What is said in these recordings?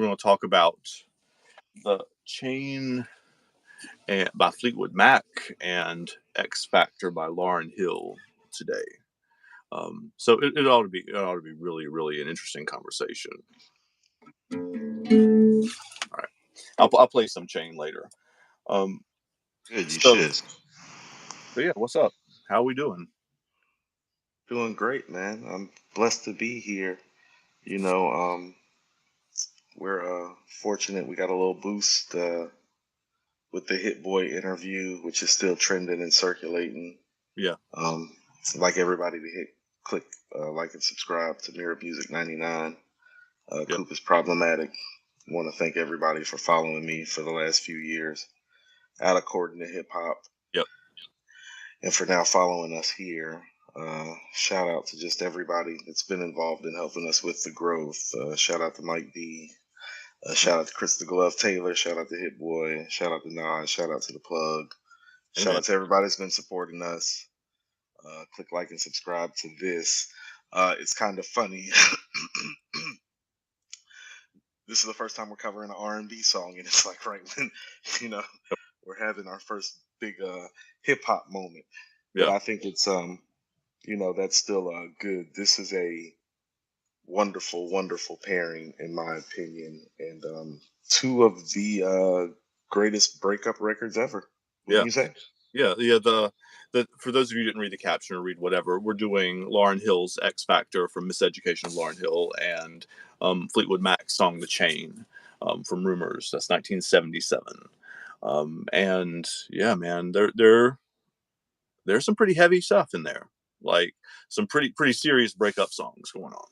going to talk about the Chain by Fleetwood Mac and X Factor by Lauryn Hill today. So it ought to be really, really an interesting conversation. All right, I'll play some Chain later. Good, you should. So yeah, what's up? How are we doing? Doing great, man. I'm blessed to be here. You know, we're fortunate we got a little boost with the Hit Boy interview, which is still trending and circulating. Yeah. Like everybody to click like and subscribe to Mirror Music 99. Yep. Coop is problematic. I want to thank everybody for following me for the last few years out according to hip hop. Yep. And for now following us here. Shout out to just everybody that's been involved in helping us with the growth. Shout out to Mike D. Shout out to Chris the Glove Taylor. Shout out to Hit Boy. Shout out to Nas. Shout out to The Plug. Shout out to everybody that's been supporting us. Click like and subscribe to this. It's kind of funny. This is the first time we're covering an R&B song, and it's like right when, we're having our first big hip hop moment. Yeah. But I think it's that's still good. This is a wonderful, wonderful pairing, in my opinion, and two of the greatest breakup records ever. Wouldn't you say? Yeah. The for those of you who didn't read the caption or read whatever, we're doing Lauryn Hill's X Factor from Miseducation of Lauryn Hill and Fleetwood Mac's song The Chain from Rumors. That's 1977. And yeah, man, there's some pretty heavy stuff in there. Like some pretty serious breakup songs going on.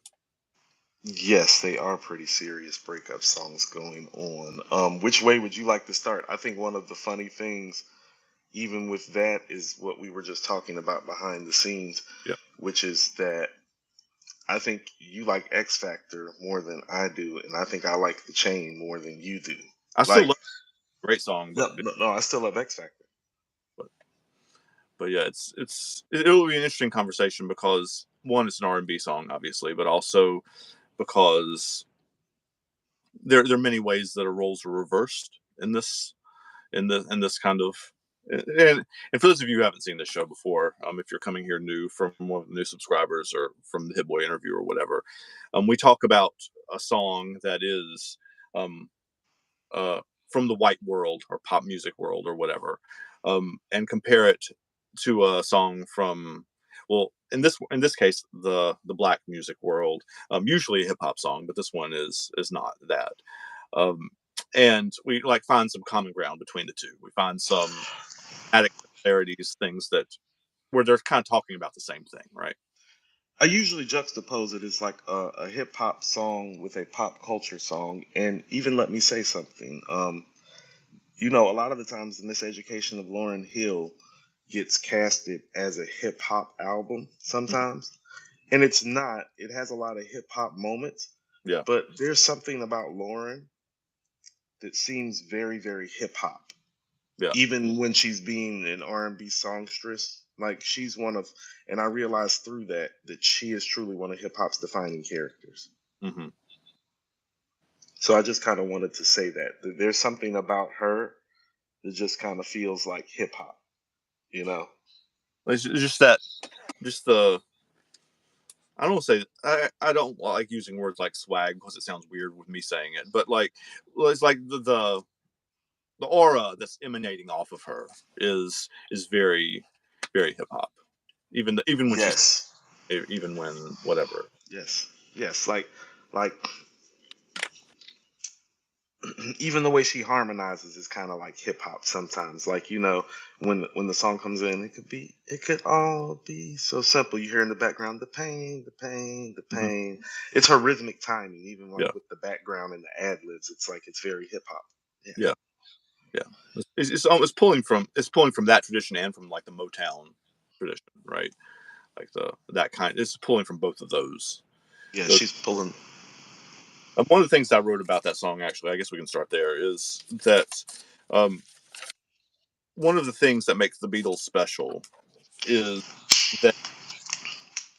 Yes, they are pretty serious breakup songs going on. Which way would you like to start? I think one of the funny things, even with that, is what we were just talking about behind the scenes, which is that I think you like X Factor more than I do, and I think I like The Chain more than you do. I still love great song. But no, I still love X Factor. But yeah, it'll be an interesting conversation because one, it's an R&B song, obviously, but also because there are many ways that our roles are reversed in this kind of. And for those of you who haven't seen this show before, if you're coming here new from one of the new subscribers or from the Hit Boy interview or whatever, we talk about a song that is from the white world or pop music world or whatever, and compare it to a song from, well, in this case, the black music world, usually a hip hop song, but this one is not that. And we find some common ground between the two. We find some adequate similarities, things where they're kind of talking about the same thing, right? I usually juxtapose it as like a hip hop song with a pop culture song, and even let me say something. A lot of the times the Miseducation of Lauryn Hill gets casted as a hip hop album sometimes, and it's not. It has a lot of hip hop moments, but there's something about Lauryn that seems very, very hip hop. Even when she's being an R&B songstress, like she's one of, and I realized through that she is truly one of hip hop's defining characters. Mm-hmm. So I just kind of wanted to say that there's something about her that just kind of feels like hip hop, It's just the. I don't say I don't like using words like swag because it sounds weird with me saying it, but it's like the aura that's emanating off of her is very, very hip hop. Even when even when whatever. Yes, like even the way she harmonizes is kind of like hip hop sometimes. Like, when the song comes in, it could all be so simple. You hear in the background the pain, the pain, the pain. Mm-hmm. It's her rhythmic timing, even with the background and the ad libs. It's like it's very hip hop. Yeah. It's pulling from that tradition and from like the Motown tradition, right? Like that kind. It's pulling from both of those. Yeah, she's pulling. One of the things I wrote about that song, actually, I guess we can start there, is that one of the things that makes the Beatles special is that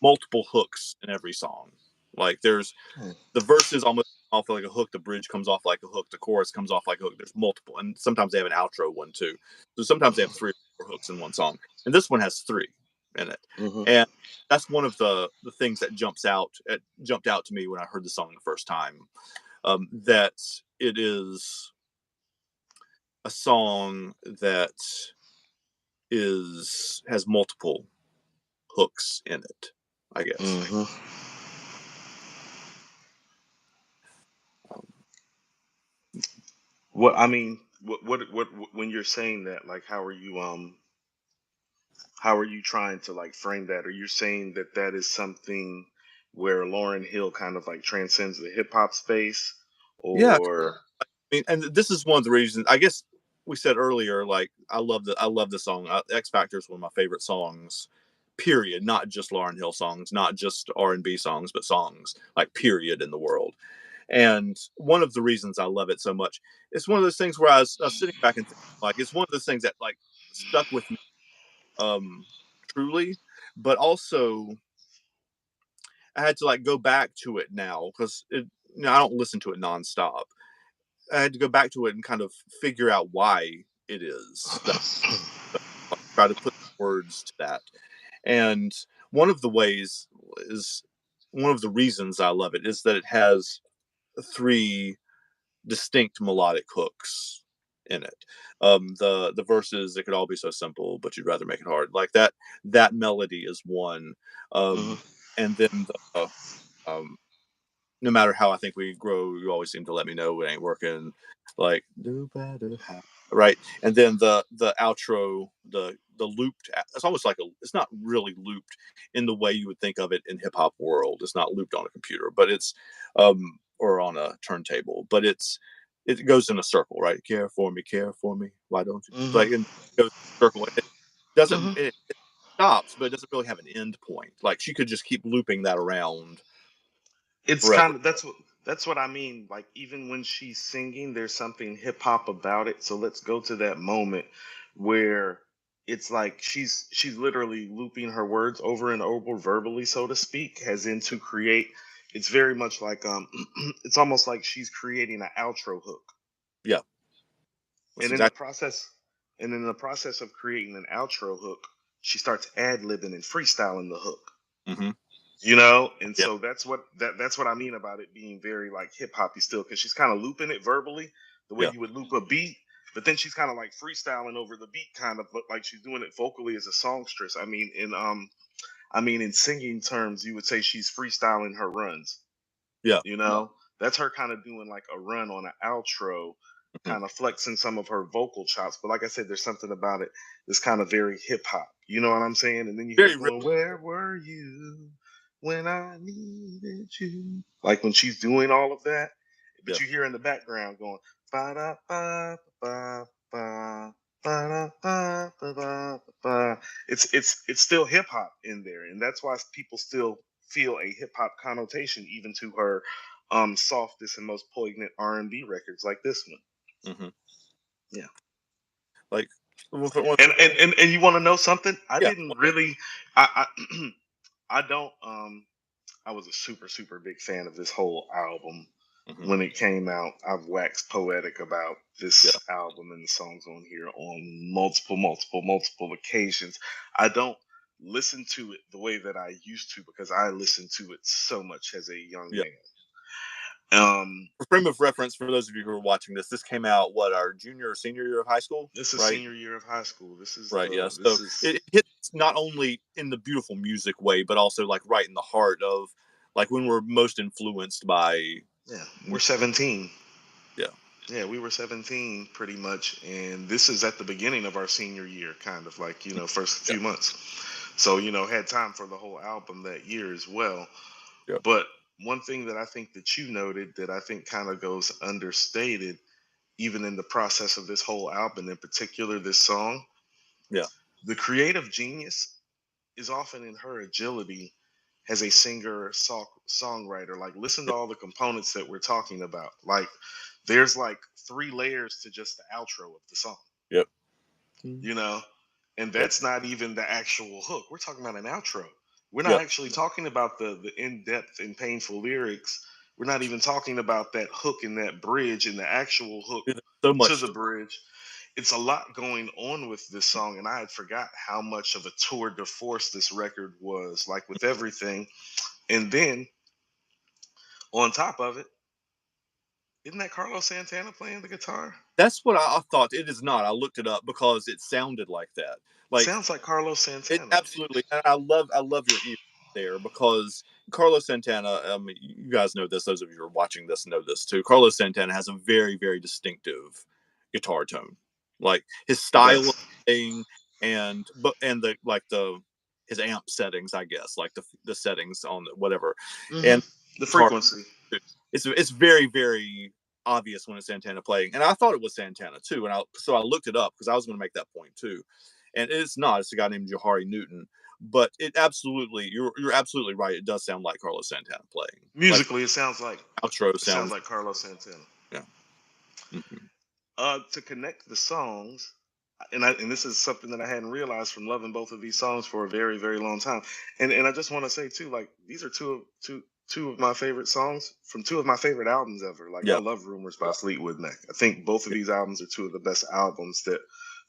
multiple hooks in every song. Like there's the verses almost off like a hook, the bridge comes off like a hook, the chorus comes off like a hook. There's multiple, and sometimes they have an outro one too. So sometimes they have three or four hooks in one song, and this one has three in it. Mm-hmm. And that's one of the things that jumped out to me when I heard the song the first time. That it is a song that has multiple hooks in it, I guess. Mm-hmm. What I mean, what when you're saying that, like, how are you trying to like frame that? Are you saying that that is something where Lauryn Hill kind of like transcends the hip hop space, Yeah, or? I mean, and this is one of the reasons. I guess we said earlier, like I love the song. X Factor is one of my favorite songs. Period. Not just Lauryn Hill songs, not just R&B songs, but songs like period in the world. And one of the reasons I love it so much, it's one of those things where I was sitting back and thinking, like it's one of those things that like stuck with me, um, truly, but also I had to like go back to it now because I don't listen to it nonstop. I had to go back to it and kind of figure out why it is that try to put words to that. And one of the ways is one of the reasons I love it is that it has three distinct melodic hooks in it. The verses, it could all be so simple, but you'd rather make it hard. Like that melody is one. Mhm. And then um, no matter how I think we grow, you always seem to let me know it ain't working. Like do better, right? And then the outro, the looped. It's almost like it's not really looped in the way you would think of it in hip hop world. It's not looped on a computer, but it's or on a turntable, but it goes in a circle, right? Care for me. Why don't you? Mhm. Like and it goes in a circle. It doesn't. Mhm. It stops, but it doesn't really have an end point. Like she could just keep looping that around It's forever. kind of that's what I mean. Like, even when she's singing, there's something hip hop about it. So let's go to that moment where it's like she's literally looping her words over and over verbally, so to speak, as in to create. It's very much like it's almost like she's creating an outro hook, Yeah, that's and in the exactly. process, of creating an outro hook, she starts ad libbing and freestyling the hook. Hmm. And Yeah, so that's what I mean about it being very like hip hoppy still, because she's kind of looping it verbally the way yeah, you would loop a beat, but then she's kind of like freestyling over the beat, kind of, but like she's doing it vocally as a songstress. I mean in singing terms, you would say she's freestyling her runs. yeah. That's her kind of doing like a run on an outro, Mhm. kind of flexing some of her vocal chops. But like I said, there's something about it that's kind of very hip hop. You know what I'm saying? And then you hear Very her real. going, "Where were you when I needed you?" Like when she's doing all of that, Yeah, but you hear in the background going, "Ba da ba ba ba." Ba-da-ba-ba-ba-ba. It's still hip hop in there, and that's why people still feel a hip hop connotation even to her softest and most poignant R&B records like this one. hmm. Yeah. Like, one And you want to know something? I yeah, didn't really I I don't I was a super super big fan of this whole album hmm, when it came out. I've waxed poetic about yeah, this album and the songs on here on multiple occasions. I don't listen to it the way that I used to because I listened to it so much as a young yeah. man. Um, For frame of reference, for those of you who are watching this came out what our junior or senior year of high school, this is right? senior year of high school. This is Right. Yeah. the So this is it hits not only in the beautiful music way, but also like right in the heart of like when we're most influenced by. Yeah, we're 17. Yeah. Yeah, we were 17 pretty much, and this is at the beginning of our senior year, kind of like, first Yeah. few months. So, had time for the whole album that year as well. Yeah. But one thing that I think that you noted that I think kind of goes understated, even in the process of this whole album, in particular this song, Yeah. the creative genius is often in her agility as a singer songwriter. Like, listen to Yeah. all the components that we're talking about. Like, there's like three layers to just the outro of the song, Yep. you know and Yep. that's not even the actual hook. We're talking about an outro. We're not Yep. actually talking about the in-depth and painful lyrics We're not even talking about that hook and that bridge and the actual hook There's so to much the bridge. It's a lot going on with this song, and I had forgot how much of a tour de force this record was, like with everything. And then on top of it, isn't that Carlos Santana playing the guitar? That's what I thought. It is not. I looked it up because it sounded like that. Like Sounds like Carlos it Santana. absolutely, and I love your ear there because Carlos Santana. You guys know this. Those of you who are watching this know this too. Carlos Santana has a very very distinctive guitar tone. Like his He style of does. playing and the like the his amp settings, I guess, like the settings on whatever, Hmm. and The guitar. frequency. It's very very obvious when it's Santana playing, and I thought it was Santana too, and I looked it up because I was going to make that point too, and it's not. It's a guy named Johari Newton, but it absolutely you're absolutely right. It does sound like Carlos Santana playing. Like Musically, outro it sounds sounds, like Carlos Santana. yeah. Hmm. To connect the songs, and this is something that I hadn't realized from loving both of these songs for a very very long time, and I just want to say too, like these are two of my favorite songs from two of my favorite albums ever. Like I Yeah, love Rumors by Fleetwood Mac. I think both of these albums are two of the best albums that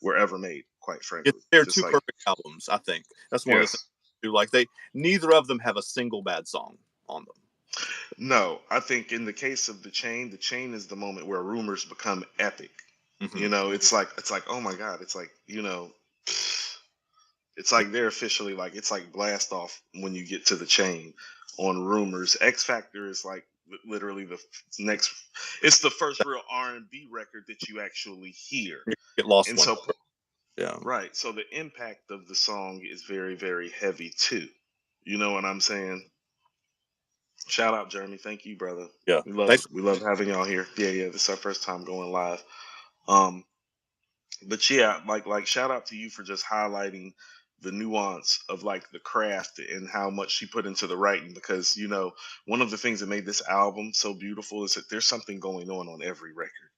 were ever made. Quite frankly, they're just two like perfect albums. I think that's one of the things. yes. Too. Like they neither of them have a single bad song on them. No, I think in the case of the chain is the moment where rumors become epic. Hmm. It's like oh my god, it's like it's like they're officially like it's like blast off when you get to the chain on rumors. X Factor is like literally the next. It's the first real R&B record that you actually hear, You get lost and one. so Yeah, right, so the impact of the song is very very heavy too. You know what I'm saying? Shout out Jeremy, thank you, brother. yeah. We love Thanks. we love having y'all here. Yeah, yeah. This is our first time going live. Um, but yeah, like shout out to you for just highlighting the nuance of like the craft and how much she put into the writing because one of the things that made this album so beautiful is that there's something going on every record,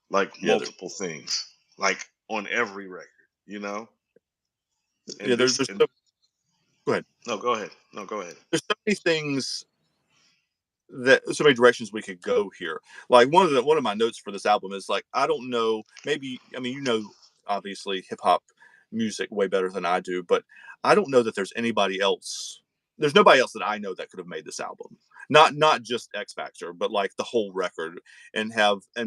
like Yeah, multiple things, like on every record, you know. And there's this and go ahead. no, go ahead, no, go ahead. There's so many things that so many directions we could go here. Like one of my notes for this album is like I don't know, maybe I mean obviously hip hop music way better than I do, but I don't know that there's anybody else. There's nobody else that I know that could have made this album. Not just X Factor, but like the whole record and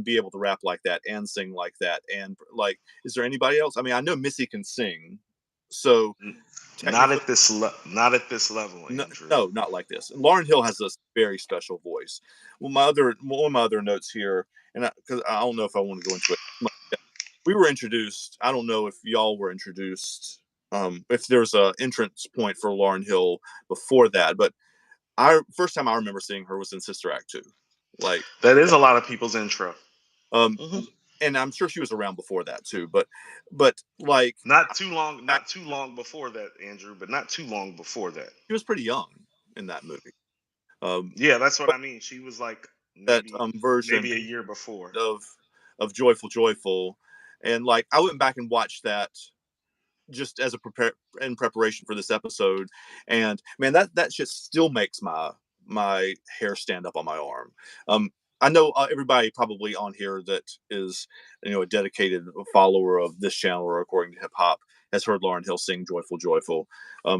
be able to rap like that and sing like that and like is there anybody else? I mean, I know Missy can sing, so N- Not technically at not at this level, no, Andrew. no, not like this. And Lauryn Hill has this very special voice. Well, one of my other notes here, and because I don't know if I want to go into it. We were introduced. I don't know if y'all were introduced. If there's a entrance point for Lauryn Hill before that, but I first time I remember seeing her was in Sister Act 2. Like, That is a lot of people's intro. um, Hmm. and I'm sure she was around before that too. But like, Not too long before that, Andrew, but not too long before that. she was pretty young in that movie. Um, Yeah, that's what I mean. She was like that maybe version a year before. of Joyful Joyful, and like I went back and watched that just as a preparation for this episode, and man, that shit still makes my hair stand up on my arm. Um, I know everybody probably on here that is a dedicated follower of this channel or according to hip hop has heard Lauryn Hill sing "Joyful Joyful"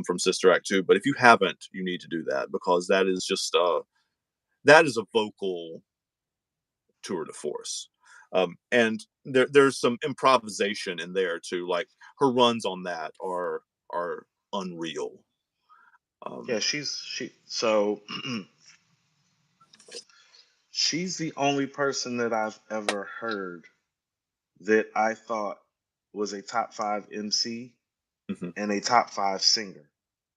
from Sister Act 2. But if you haven't, you need to do that because that is just that is a vocal tour de force. And there's some improvisation in there too. Like her runs on that are unreal. Yeah, Um, she's the only person that I've ever heard that I thought was a top 5 MC mhm. and a top 5 singer.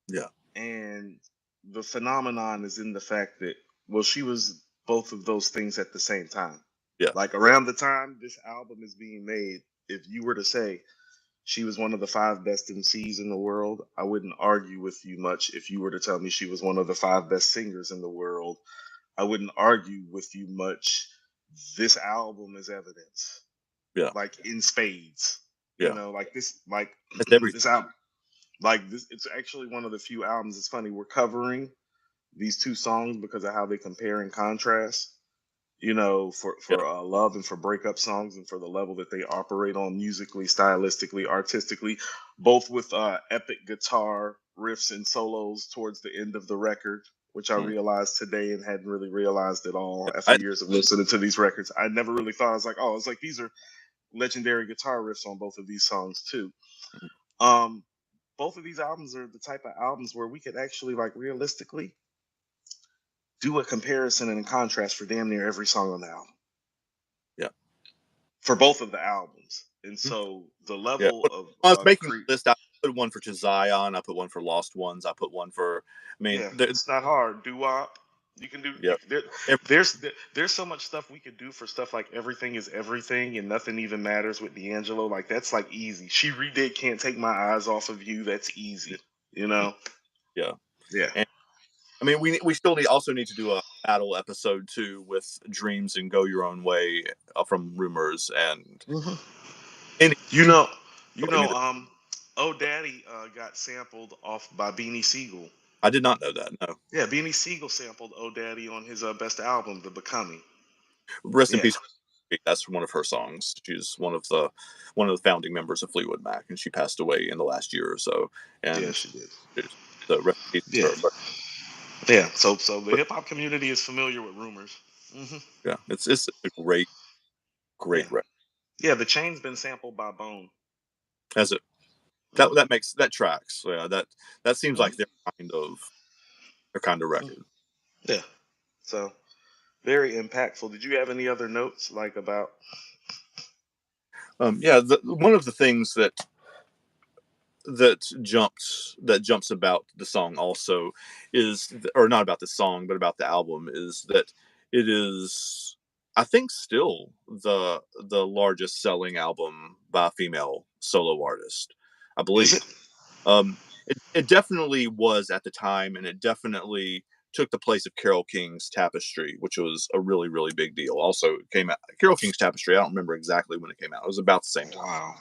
Yeah, And the phenomenon is in the fact that well, she was both of those things at the same time. yeah, Like around the time this album is being made, if you were to say she was one of the 5 best MCs in the world, I wouldn't argue with you much. If you were to tell me she was one of the 5 best singers in the world, I wouldn't argue with you much. This album is evidence, yeah, like in spades. yeah. Like this, like That's everything. this album, like this. It's actually one of the few albums. It's funny we're covering these two songs because of how they compare and contrast. For Yeah. love and for breakup songs and for the level that they operate on musically, stylistically, artistically, both with epic guitar riffs and solos towards the end of the record, which I Mm. realized today and hadn't really realized at all Yeah. after years of listening to these records. I never really thought. I was like, oh, it's like these are legendary guitar riffs on both of these songs too. Mhm. Um, both of these albums are the type of albums where we could actually like realistically do a comparison and a contrast for damn near every song on the album Yeah. for both of the albums. And Mhm. so the Yeah. level When of I was making the list, I put one for Zion. I put one for Lost Ones. I put one for. I mean, yeah, it's not hard. Doo wop. You can do yeah. there's so much stuff we could do for stuff like Everything Is Everything and Nothing Even Matters with D'Angelo. Like that's like easy. She redid Can't Take My Eyes Off of You. That's easy. You know? Yeah. Yeah. And I mean, we still need to do a battle episode too with Dreams and Go Your Own Way from Rumors and Mhm. any. You know, you I know, mean, um, Oh Daddy got sampled off by Beanie Siegel. I did not know that. No. Yeah, Beanie Siegel sampled Oh Daddy on his best album, The Becoming. Rest in Yeah, peace. That's one of her songs. She's one of the founding members of Fleetwood Mac, and she passed away in the last year or so. yeah, And she did. so rest in peace to Yeah, her. yeah. So the But hip hop community is familiar with Rumors. Hmm. yeah, it's a great Yeah, record. yeah. The Chain's been sampled by Bone. As it Hmm. that tracks. Yeah, that seems Hmm. like their kind of Hmm. record. Yeah. So very impactful. Did you have any other notes like about? Yeah, one of the things that jumps about the song also is, or not about the song but about the album, is that it is, I think, still the largest selling album by a female solo artist, I Is believe. it? It definitely was at the time, and it definitely took the place of Carole King's Tapestry, which was a really, really big deal. Also, it came out, Carole King's Tapestry, I don't remember exactly when it came out. It was about the same time. Wow.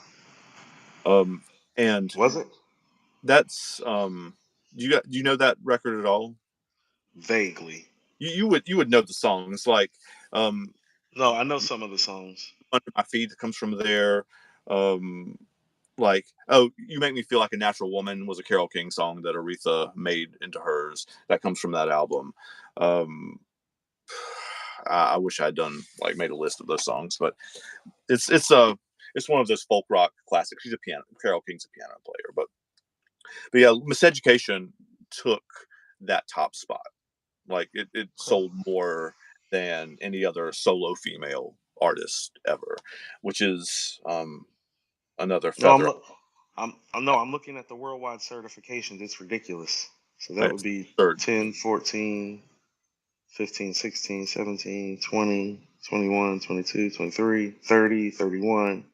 And Was it? that's do you know that record at all? Vaguely. You would know the songs like um No, I know some of the songs. Under My Feet comes from there. Um like, Oh, You Make Me Feel Like a Natural Woman was a Carole King song that Aretha made into hers. That comes from that album. Um I wish I had done like made a list of those songs, but it's one of those folk rock classics. Carole King's a piano player, but yeah, Miseducation took that top spot. Like it Okay. sold more than any other solo female artist ever, which is another No, feather. I'm looking at the worldwide certifications. It's ridiculous. So that would It's be absurd. 10, 14, 15, 16, 17, 20, 21, 22, 23, 30, 31,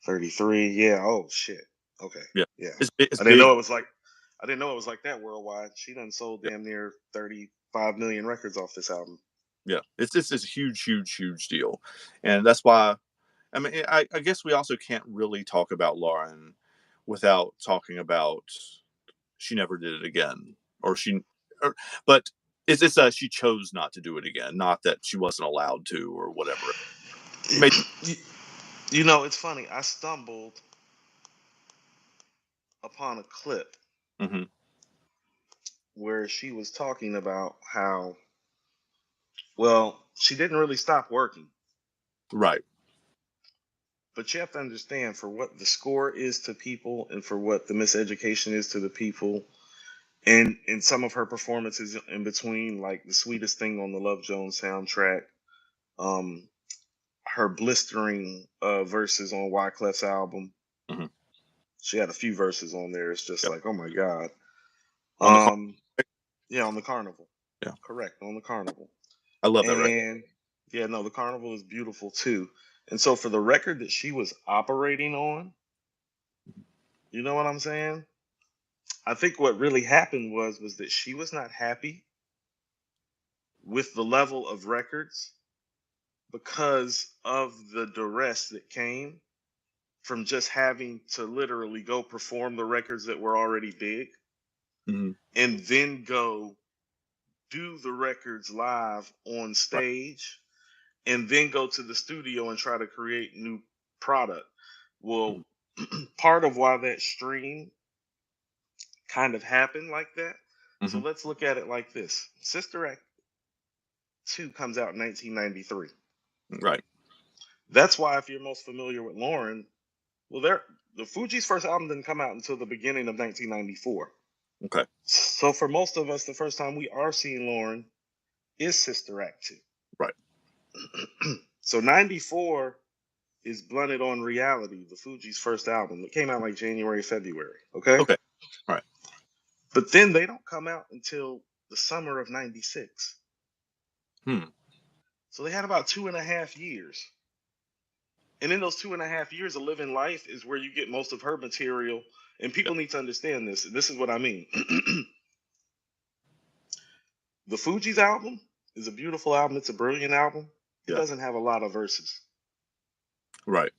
33. Yeah. Oh shit. Okay. Yeah, Yeah. it's I didn't big. know it was like I didn't know it was like that worldwide. She done sold Yeah, damn near 35 million records off this album. yeah. It's a huge, huge, huge deal, and that's why. I mean, I guess we also can't really talk about Lauren without talking about She Never Did It Again, or or, but it's she chose not to do it again, not that she wasn't allowed to or whatever. Made, you, you know, it's funny. I stumbled upon a clip mhm, where she was talking about how, well, she didn't really stop working. right. But you have to understand for what the score is to people and for what the miseducation is to the people, and in some of her performances in between, like the sweetest thing on the Love Jones soundtrack, um, her blistering verses on Wyclef's album. Mhm. She had a few verses on there. It's just Yep. like, oh my God. On the car. Um, yeah, on the Carnival. Yeah, Correct, on the Carnival. I love that record. And yeah, no, the Carnival is beautiful too. And so for the record that she was operating on, you know what I'm saying? I think what really happened was that she was not happy with the level of records because of the duress that came from just having to literally go perform the records that were already big Mhm. and then go do the records live on Right. stage and then go to the studio and try to create new product. Well, Mhm. part of why that stream kind of happened like that. So Mhm. let's look at it like this. Sister Act 2 comes out in 1993. Right. That's why if you're most familiar with Lauren, well, the Fugees' first album didn't come out until the beginning of 1994. Okay. So for most of us, the first time we are seeing Lauren is Sister Act Right. 2. So 94 is Blunted on Reality, the Fugees' first album. It came out like January, February. Okay. Okay. Right. But then they don't come out until the summer of 96. Hmm. So they had about 2.5 years. And in those 2.5 years of living life is where you get most of her material. And Yeah. people need to understand this. This is what I mean. The Fugees album is a beautiful album. It's a brilliant album. It Yeah. doesn't have a lot of verses. Right.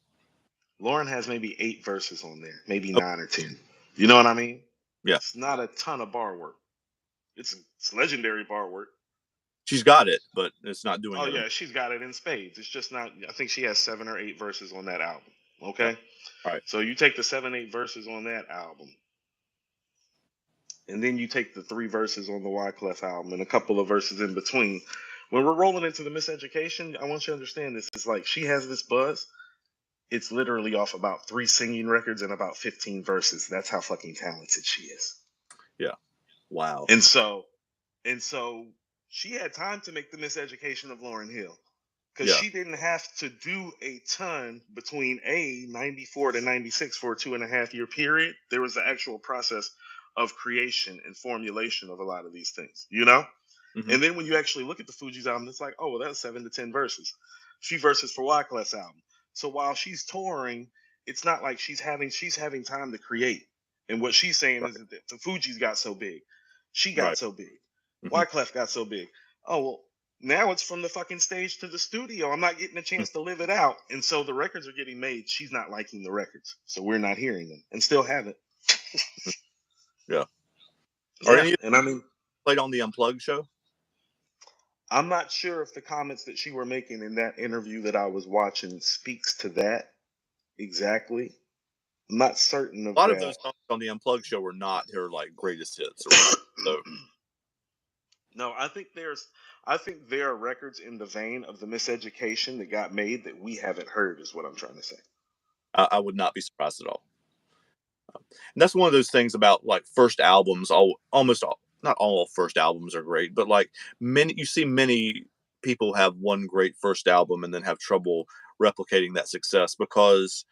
Lauren has maybe 8 verses on there, maybe Oh, 9 or 10. You know what I mean? yeah. It's not a ton of bar work. It's legendary bar work. She's got it, but it's not doing Oh it. yeah, she's got it in spades. It's just not. I think she has 7 or 8 verses on that album. Yeah. Okay, Right. so you take the 7, 8 verses on that album, and then you take the 3 verses on the Wyclef album, and a couple of verses in between. When we're rolling into the Miseducation, I want you to understand this. It's like she has this buzz. It's literally off about 3 singing records and about 15 verses. That's how fucking talented she is. Yeah. Wow. And so, and so she had time to make the Miseducation of Lauryn Hill because Yeah. she didn't have to do a ton between 94 to 96 for a 2.5 year period. There was the actual process of creation and formulation of a lot of these things, you know? Hmm. And then when you actually look at the Fugees album, it's like, oh, well, that's 7 to 10 verses. She verses for Wyclef's album. So while she's touring, it's not like she's having time to create. And what she's saying Right. is that the Fugees got so big, she got Right. so big, Hmm. Wyclef got so big. Oh well, now it's from the fucking stage to the studio. I'm not getting a chance to live it out, and so the records are getting made. She's not liking the records, so we're not hearing them, and still haven't. Yeah. Are Yeah, any of and I mean, played on the Unplugged show? I'm not sure if the comments that she were making in that interview that I was watching speaks to that exactly. I'm not certain A of lot of that. those songs on the Unplugged show were not her like greatest hits or whatever. So No, I think there are records in the vein of the Miseducation that got made that we haven't heard, is what I'm trying to say. I would not be surprised at all. And that's one of those things about like first albums. Almost all, not all first albums are great, but like you see many people have one great first album and then have trouble replicating that success because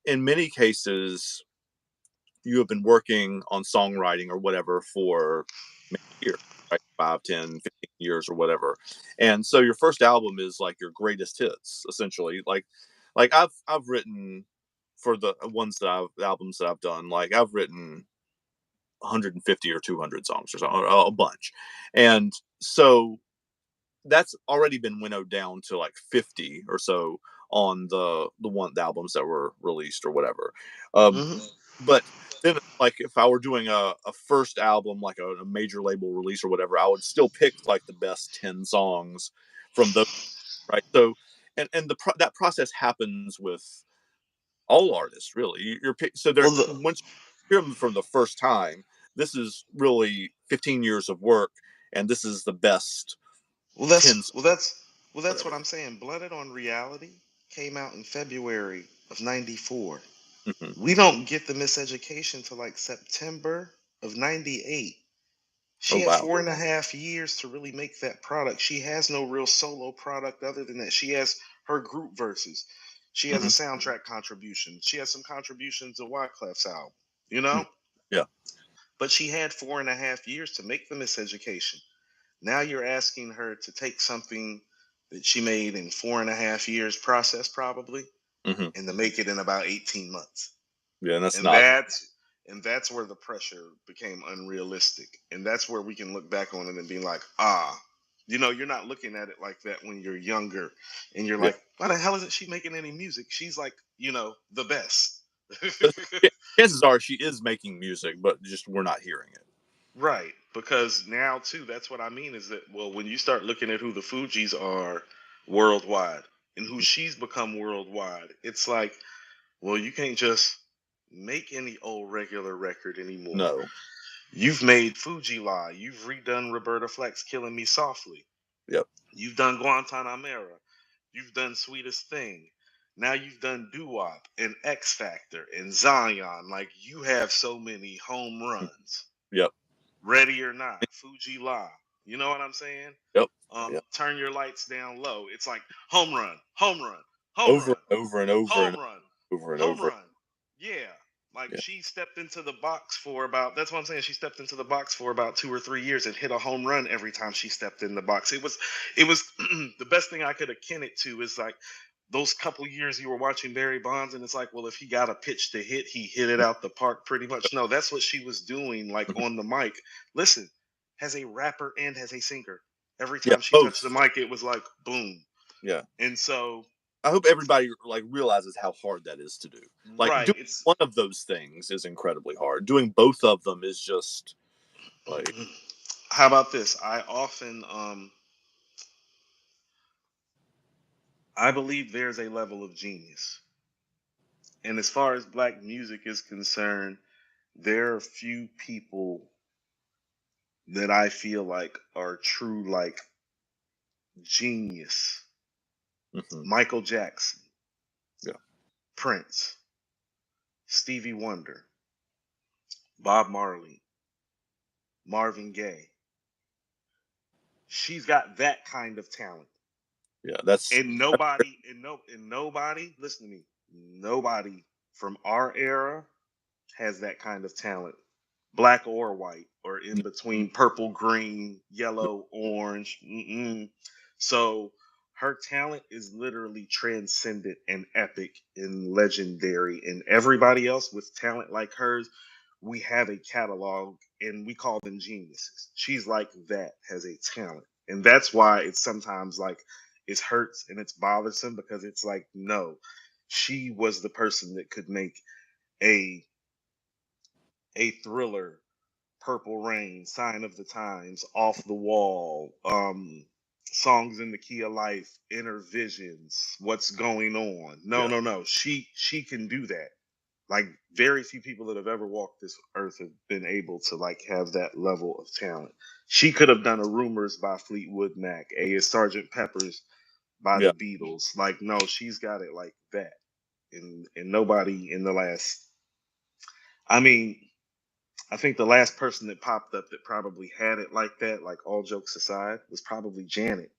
in many cases you have been working on songwriting or whatever for many years, right? 5, 10, 15 years or whatever. And so your first album is like your greatest hits, essentially. Like I've written for the albums that I've done, like I've written 150 or 200 songs or something, a bunch. And so that's already been winnowed down to like 50 or so on the albums that were released or whatever. Um, Hmm. but then like if I were doing a first album like a major label release or whatever, I would still pick like the best 10 songs from those, right? So that process happens with all artists really. So Well, they're once you hear them for the first time, this is really 15 years of work and this is the best well, 10 that's songs, well, that's well, that's what whatever. I'm saying. Blunted on Reality came out in February of '94. Hmm. We don't get the Miseducation till like September of '98. Oh She had wow. 4.5 years to really make that product. She has no real solo product other than that. She has her group verses. She has a Hmm. soundtrack contribution. She has some contributions to Wyclef's album, you Hmm. know? Yeah. But she had 4.5 years to make the Miseducation. Now you're asking her to take something that she made in 4.5 years process probably Hmm. and to make it in about 18 months. Yeah, and that's And not. that's where the pressure became unrealistic. And that's where we can look back on it and be like, ah, you're not looking at it like that when you're younger and you're Yeah. like, why the hell isn't she making any music? She's like, the best. Chances are she is making music, but just we're not hearing it. Right. Because now too, that's what I mean is that, well, when you start looking at who the Fugees are worldwide and who she's become worldwide, it's like, well, you can't just make any old regular record anymore. No. You've made Fuji Lie. You've redone Roberta Flack's Killing Me Softly. Yep. You've done Guantanamera. You've done Sweetest Thing. Now you've done Doo Wop and X Factor and Zion. Like, you have so many home runs. Yep. Ready or Not, Fuji La. You know what I'm saying? Yep. Yep. Turn Your Lights Down Low. It's like home run, home run, home Over run, and over and over home and run, over and home over. run. Yeah. Like, Yeah. she stepped into the box for about, that's what I'm saying. She stepped into the box for about 2 or 3 years and hit a home run every time she stepped in the box. It was the best thing I could akin it to is like those couple years you were watching Barry Bonds, and it's like, well, if he got a pitch to hit, he hit it out the park pretty much. No, that's what she was doing, like Mhm. on the mic. Listen, as a rapper and as a singer, every Yeah. time she touched the Both. mic, it was like boom. Yeah. And so, I hope everybody like realizes how hard that is to do. Like right, doing it's one of those things is incredibly hard. Doing both of them is just like how about this? I believe there's a level of genius. And as far as black music is concerned, there are few people that I feel like are true like genius. mhm, Michael Jackson, yeah. Prince, Stevie Wonder, Bob Marley, Marvin Gaye. She's got that kind of talent. Yeah. That's And nobody, listen to me, nobody from our era has that kind of talent, black or white, or in between, purple, green, yellow, orange. Mm-mm. So her talent is literally transcendent and epic and legendary. And everybody else with talent like hers, we have a catalog and we call them geniuses. She's like that, has a talent. And that's why it's sometimes like it hurts and it's bothersome because it's like, no, she was the person that could make a Thriller, Purple Rain, Sign of the Times, Off the Wall, Songs in the Key of Life, Inner Visions, What's Going On. No, yeah. no, no. She can do that. Like, very few people that have ever walked this earth have been able to like have that level of talent. She could have done a Rumors by Fleetwood Mac, a Sergeant Pepper's by Yeah. the Beatles. Like, no, she's got it like that. And nobody in the last, I mean, I think the last person that popped up that probably had it like that, like all jokes aside, was probably Janet.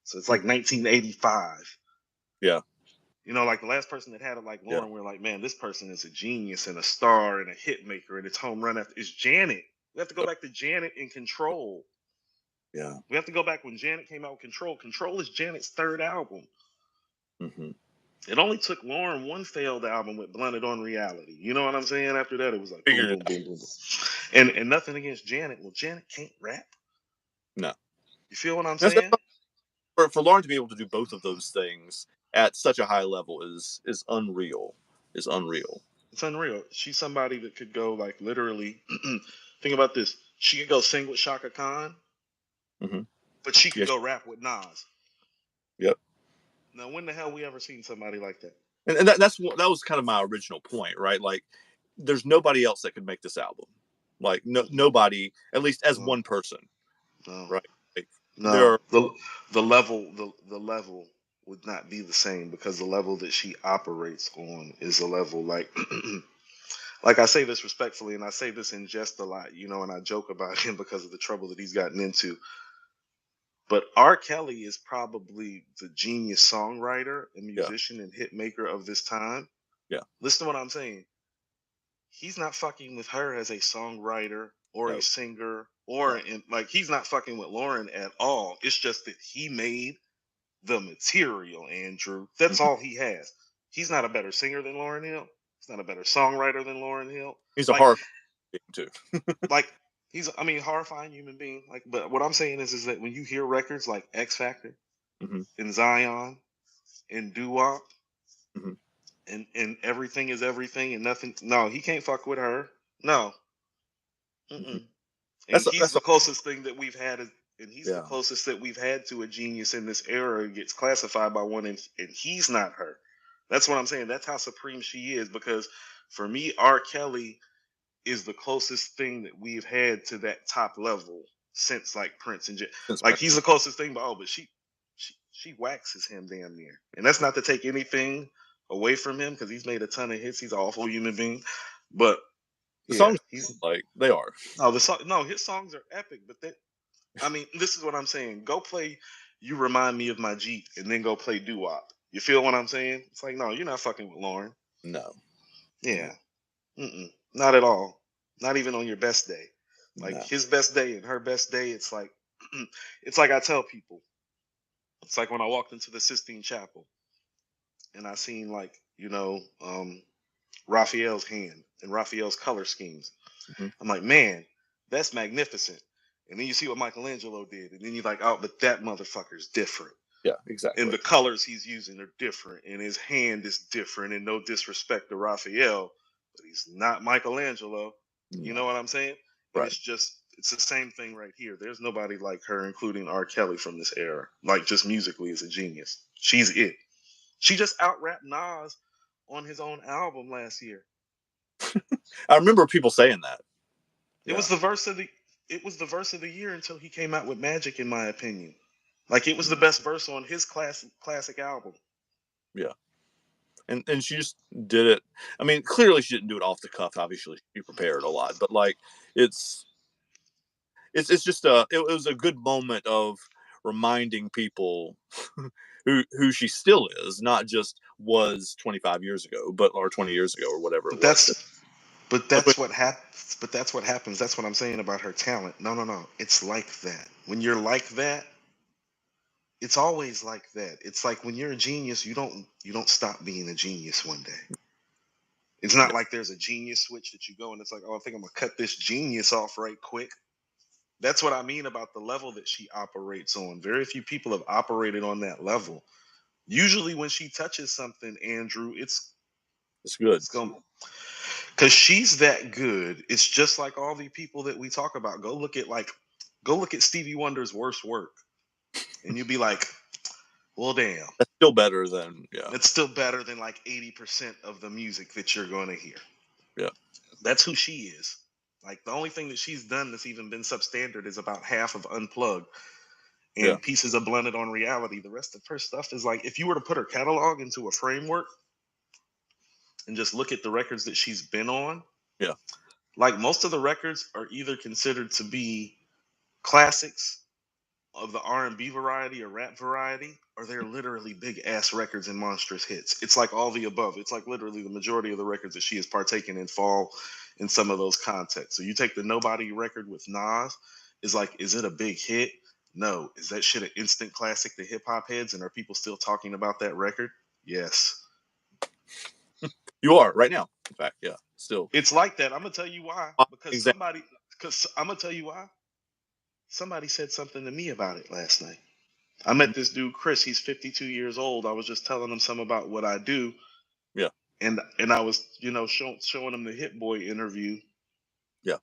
So it's like 1985. Yeah. You know, like the last person that had it like Yeah. Lauren, we're like, man, this person is a genius and a star and a hit maker and it's home run after is Janet. We have to go back to Janet in Control. Yeah. We have to go back when Janet came out with Control. Control is Janet's third album. Hmm. It only took Lauren one failed album with Blunted on Reality. You know what I'm saying? After that, it was like boom, Figured it boom, out. boom, boom, boom. And nothing against Janet. Well, Janet can't rap. No. You feel what I'm That's saying? for Lauren to be able to do both of those things at such a high level is unreal. Is unreal. It's unreal. She's somebody that could go like literally. Think about this. She could go sing with Shaka Khan, Hmm. but she could Yes. go rap with Nas. Yep. Now, when the hell we ever seen somebody like that? And that was kind of my original point, right? Like, there's nobody else that could make this album. Like, nobody, at least as No, one person, no, right? Like, there no. are, The level would not be the same because the level that she operates on is a level like. Like, I say this respectfully, and I say this in jest a lot, you know, and I joke about him because of the trouble that he's gotten into. But R. Kelly is probably the genius songwriter and yeah, musician and hit maker of this time. yeah, Listen to what I'm saying. He's not fucking with her as a songwriter or a no, singer or no. in, like, he's not fucking with Lauren at all. It's just that he made the material, Andrew. That's Mhm. all he has. He's not a better singer than Lauryn Hill. He's not a better songwriter than Lauryn Hill. He's a Like, horrifying being too. like he's, I mean, horrifying human being. Like, but what I'm saying is that when you hear records like X Factor Hmm. and Zion and Doo Wop Hmm. and everything is everything and nothing. No, he can't fuck with her. No. Hmm. Mm-mm. And he's that's the closest thing that we've had, and he's the yeah. closest that we've had to a genius in this era. It gets classified by one, and he's not her. That's what I'm saying. That's how supreme she is. Because for me, R. Kelly is the closest thing that we've had to that top level since like Prince and Since like Prince. he's the closest thing. But she waxes him damn near, and that's not to take anything away from him because he's made a ton of hits. He's an awful human being, but The yeah, songs he's like they are. no the song. No, his songs are epic, but that I mean, this is what I'm saying. Go play "You Remind Me of My Jeep" and then go play "Doo Wop." You feel what I'm saying? It's like, no, you're not fucking with Lauren. No, Yeah, not at all. Not even on your best day. Like no. his best day and her best day, it's like, it's like I tell people. It's like when I walked into the Sistine Chapel and I seen like Raphael's hand and Raphael's color schemes. Hmm. I'm like, man, that's magnificent. And then you see what Michelangelo did, and then you're like, oh, but that motherfucker's different. Yeah, And exactly. the colors he's using are different, and his hand is different. And no disrespect to Raphael, but he's not Michelangelo. You know No, what I'm saying? And right. it's the same thing right here. There's nobody like her, including R. Kelly from this era. Like just musically is a genius. She's it. She just out rapped Nas on his own album last year. I remember people saying that. It Yeah. was the verse of the it was the verse of the year until he came out with Magic, in my opinion. Like it was the best verse on his classic album. Yeah. And she just did it. I mean, clearly she didn't do it off the cuff. Obviously, she prepared a lot, but like it's it's just it was a good moment of reminding people who she still is, not just was 25 years ago, but or 20 years ago or whatever it But was. But that's what happens. But that's what happens. That's what I'm saying about her talent. No, no, no. It's like that. When you're like that, it's always like that. It's like when you're a genius, you don't stop being a genius one day. It's not yeah, like there's a genius switch that you go and it's like, oh, I think I'm gonna cut this genius off right quick. That's what I mean about the level that she operates on. Very few people have operated on that level. Usually when she touches something, Andrew, it's good. it's going because she's that good. It's just like all the people that we talk about. Go look at Stevie Wonder's worst work, and you'll be like, well, damn, That's still better than yeah, it's still better than like 80% of the music that you're going to hear. yeah, That's who she is. Like the only thing that she's done that's even been substandard is about half of Unplugged yeah. and Pieces of Blended on Reality. The rest of her stuff is like, if you were to put her catalog into a framework and just look at the records that she's been on, Yeah. like most of the records are either considered to be classics of the R&B variety or rap variety, or they're literally big ass records and monstrous hits. It's like all the above. It's like literally the majority of the records that she has partaken in fall in some of those contexts. So you take the Nobody record with Nas, is like, is it a big hit? No. Is that shit an instant classic to hip hop heads? And are people still talking about that record? Yes. You are right now. In fact, yeah, still. It's like that. I'm gonna tell you why. Exactly. Because I'm gonna tell you why. Somebody said something to me about it last night. I met this dude, Chris. He's 52 years old. I was just telling him some about what I do, Yeah, and I was, showing him the Hit Boy interview, yeah.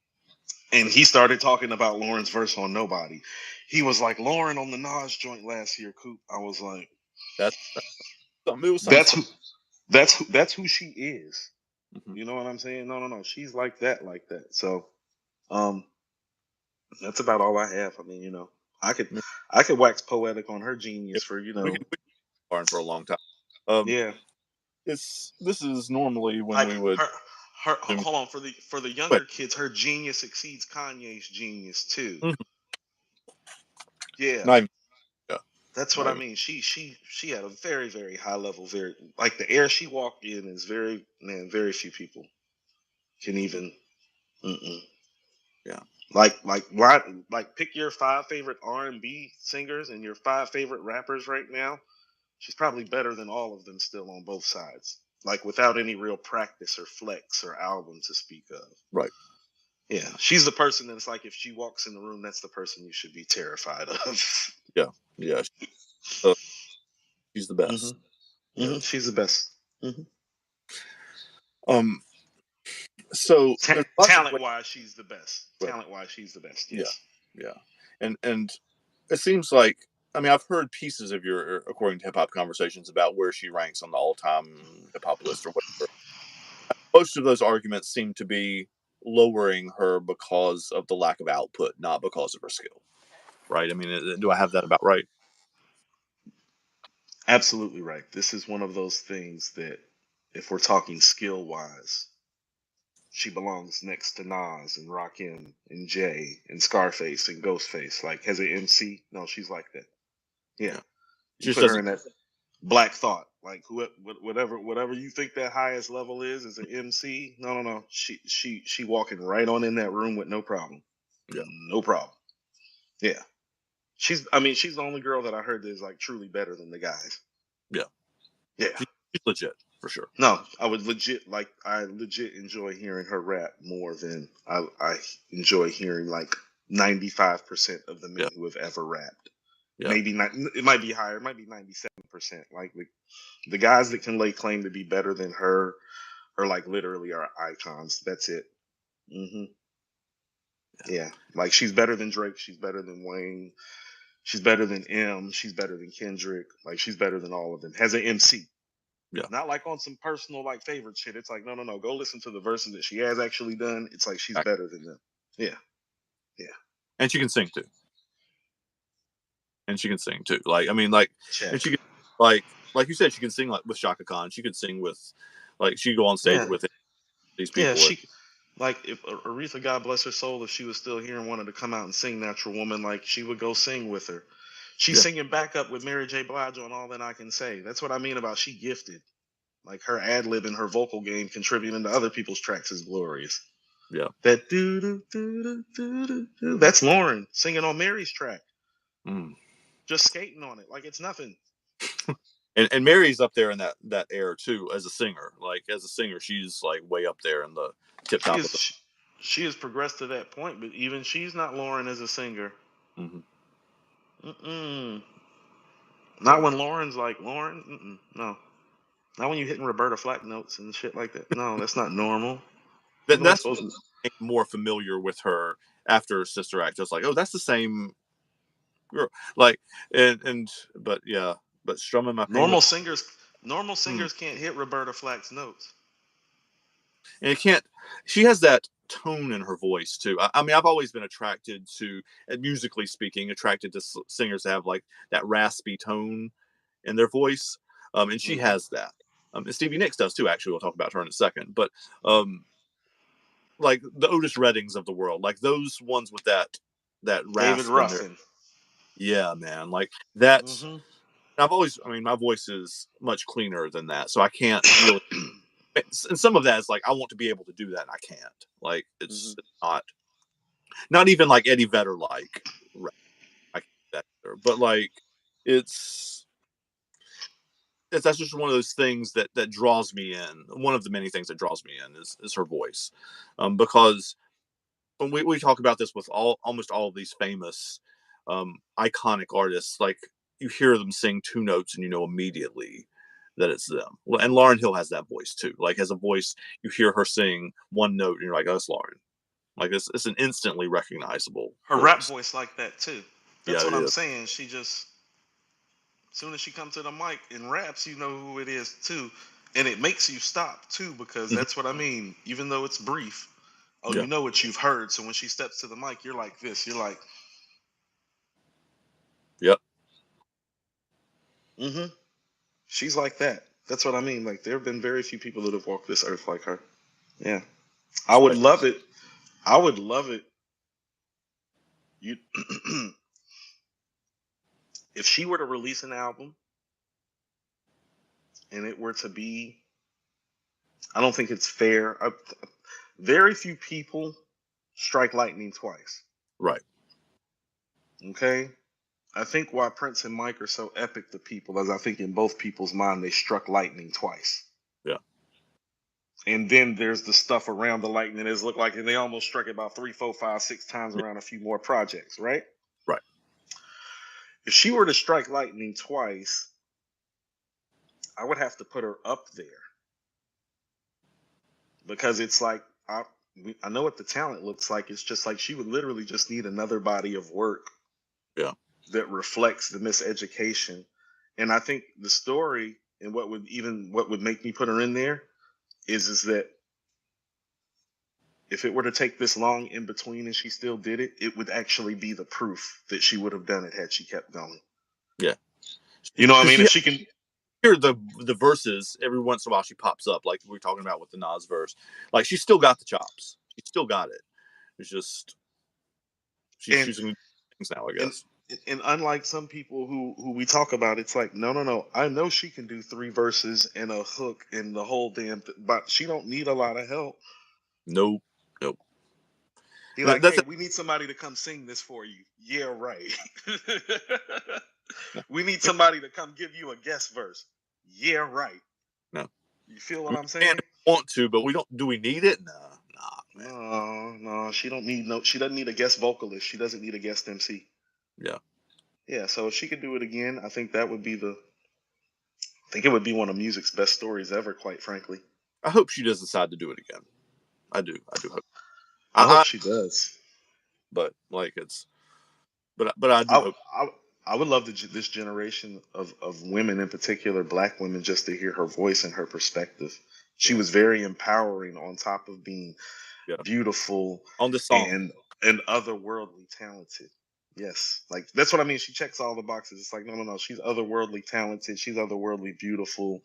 and he started talking about Lauren's verse on Nobody. He was like, Lauren on the Nas joint last year, Coop. I was like, That's something. It was something that's special. who, that's who she is. Hmm. You know what I'm saying? No, no, no. She's like that, like that. So, um, that's about all I have. I mean, I could, I could wax poetic on her genius for, We learned for a long time. Um, yeah. this is normally when Like we would. her do- hold on, for the Wait. younger kids, her genius exceeds Kanye's genius too. Mhm. Yeah, Not even. Yeah, that's what not I even. mean. She had a very very high level, very like the air she walked in is very man. Very few people can even mm-mm. Yeah, like pick your five favorite R&B singers and your five favorite rappers right now. She's probably better than all of them still on both sides. Like without any real practice or flex or album to speak of. right. Yeah, she's the person that's like if she walks in the room, that's the person you should be terrified of. Yeah, yeah. Uh, she's the best. hmm Yeah. She's the best. hmm Um. So there's lots of Talent ways. wise, she's the best. Right. Talent wise, she's the best. Yeah, Yes. yeah, and it seems like, I mean, I've heard pieces of your according to hip hop conversations about where she ranks on the all time hip hop list or whatever. Most of those arguments seem to be lowering her because of the lack of output, not because of her skill. Right? I mean, do I have that about right? Absolutely right. This is one of those things that, if we're talking skill wise, she belongs next to Nas and Rakim and Jay and Scarface and Ghostface. Like, as an MC, no, she's like that. Yeah, Yeah, you she just put her doesn't. in that Black Thought. Like, whatever you think that highest level is as an MC. No, no, no. She walking right on in that room with no problem. Yeah, No problem. Yeah. I mean, she's the only girl that I heard that is like truly better than the guys. yeah, Yeah. she's legit for sure. No, I legit enjoy hearing her rap more than I enjoy hearing like 95% of the Yeah, men who have ever rapped. yeah, Maybe not, it might be higher, it might be 97%. Like the guys that can lay claim to be better than her are like literally are icons. That's it. Hmm. Yeah. Like she's better than Drake, she's better than Wayne, she's better than M, she's better than Kendrick, like she's better than all of them. Has an MC. yeah. Not like on some personal like favorite shit. It's like no, no, no. Go listen to the verses that she has actually done. It's like she's Exactly. better than them. Yeah, yeah. And she can sing too. And she can sing too. Like, I mean, like, and Check. she can, like you said, she can sing like with Shaka Khan. She could sing with, like, she could go on stage Yeah, with these yeah. people. She like if Aretha, God bless her soul, if she was still here and wanted to come out and sing Natural Woman, like she would go sing with her. She's Yeah, singing backup with Mary J. Blige on All That I Can Say. That's what I mean about she gifted. Like her ad lib and her vocal game contributing to other people's tracks is glorious. yeah. That do do do do do do. That's Lauren singing on Mary's track. Mm. Just skating on it like it's nothing. And Mary's up there in that air too as a singer. Like, as a singer, she's like way up there in the tip She top of is she has progressed to that point, but even she's not Lauren as a singer. the. Mhm. Mm-mm. Yeah. Not when Lauren's like Lauren. Mm-mm. No, not when you're hitting Roberta Flack notes and shit like that. No, that's not normal. What am I That's supposed to? more familiar with her after Sister Act. Just like, oh, that's the same girl. Like, and but yeah, but strumming my pain with. Normal singers, normal Mm. singers can't hit Roberta Flack's notes. And it can't. She has that tone in her voice too. I mean, I've always been attracted to, musically speaking, attracted to singers that have like that raspy tone in their voice. And she Hmm. has that. And Stevie Nicks does too. Actually, we'll talk about her in a second. But um, like the Otis Reddings of the world, like those ones with that David rasp in there. Ruffin. Yeah, man, like that. Hmm. I've always, I mean, my voice is much cleaner than that, so I can't really. And some of that is like I want to be able to do that, and I can't. Like Hmm. it's not even like Eddie Vedder like. I can't do that either. But like it's that's just one of those things that draws me in. One of the many things that draws me in is her voice, because when we talk about this with almost all of these famous, iconic artists, like you hear them sing two notes and you know immediately that it's them. Well, and Lauryn Hill has that voice too. Like, has a voice, you hear her sing one note and you're like, oh, that's Lauryn. Like, it's an instantly recognizable Her rap voice. voice like that too. Yeah, That's it what I'm is. saying. She just, as soon as she comes to the mic and raps, you know who it is too, and it makes you stop too because Mhm. that's what I mean. Even though it's brief, oh, Yeah, you know what you've heard. So when she steps to the mic, you're like this. You're like, yep, mm-hmm. She's like that. That's what I mean. Like there have been very few people that have walked this earth like her. Yeah, I that's would right. love it. I would love it. You, if she were to release an album and it were to be, I don't think it's fair. Very few people strike lightning twice. Right. Okay. I think why Prince and Mike are so epic to people is I think in both people's mind they struck lightning twice. Yeah. And then there's the stuff around the lightning as look like and they almost struck it about 3, 4, 5, 6 times Yeah. around a few more projects, right? Right. If she were to strike lightning twice, I would have to put her up there. Because it's like I I know what the talent looks like. It's just like she would literally just need another body of work Yeah. that reflects the miseducation. And I think the story and what would make me put her in there is that if it were to take this long in between and she still did it, it would actually be the proof that she would have done it had she kept going. Yeah. You know what I Because mean? she If she can, hear the verses every once in a while, she pops up like we are talking about with the Nas verse. Like she's still got the chops. She still got it. It's just she's and choosing things now, I and guess. and unlike some people who we talk about, it's like no. I know she can do three verses and a hook and the whole but she don't need a lot of help. Nope. Nope. Be like, That's hey, it. we need somebody to come sing this for you. Yeah, right. We need No. somebody to come give you a guest verse. Yeah, right. No. You feel I what mean, I'm man, saying? want to, but we don't. Do we need it? Nah, man. No, she don't need no. She doesn't need a guest vocalist. She doesn't need a guest MC. Yeah. Yeah, so if she could do it again, I think that would be I think it would be one of music's best stories ever. Quite frankly, I hope she does decide to do it again. I do. I do hope. I hope I she does. but like it's. But I do I hope. I, I would love this generation of women, in particular Black women, just to hear her voice and her perspective. She Yeah. was very empowering on top of being Yeah. beautiful On this song. and otherworldly talented. Yes, like that's what I mean. She checks all the boxes. It's like no. She's otherworldly talented. She's otherworldly beautiful.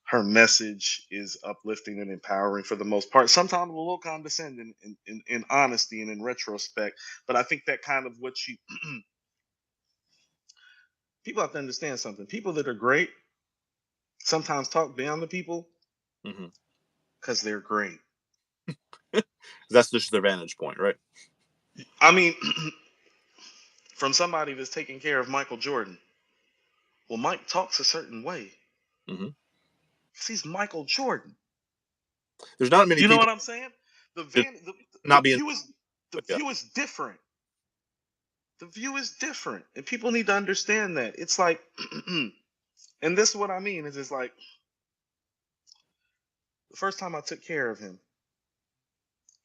Her message is uplifting and empowering for the most part. Sometimes a little condescending in honesty and in retrospect, but I think that kind of what she people have to understand something. People that are great sometimes talk down to people Hmm. because they're great. That's just their vantage point, right? I mean, from somebody that's taking care of Michael Jordan. Well, Mike talks a certain way Hmm. because he's Michael Jordan. There's not many You know people what I'm saying? The that van, the not being. view is the Yeah. view is different. The view is different, and people need to understand that. It's like, and this is what I mean is, it's like the first time I took care of him,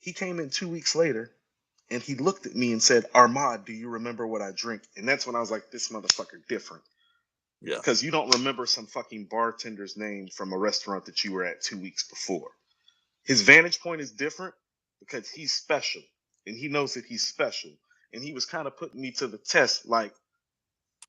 he came in 2 weeks later, and he looked at me and said, "Armand, do you remember what I drink?" And that's when I was like, "This motherfucker different." Yeah. Because you don't remember some fucking bartender's name from a restaurant that you were at 2 weeks before. His vantage point is different because he's special and he knows that he's special. And he was kind of putting me to the test like,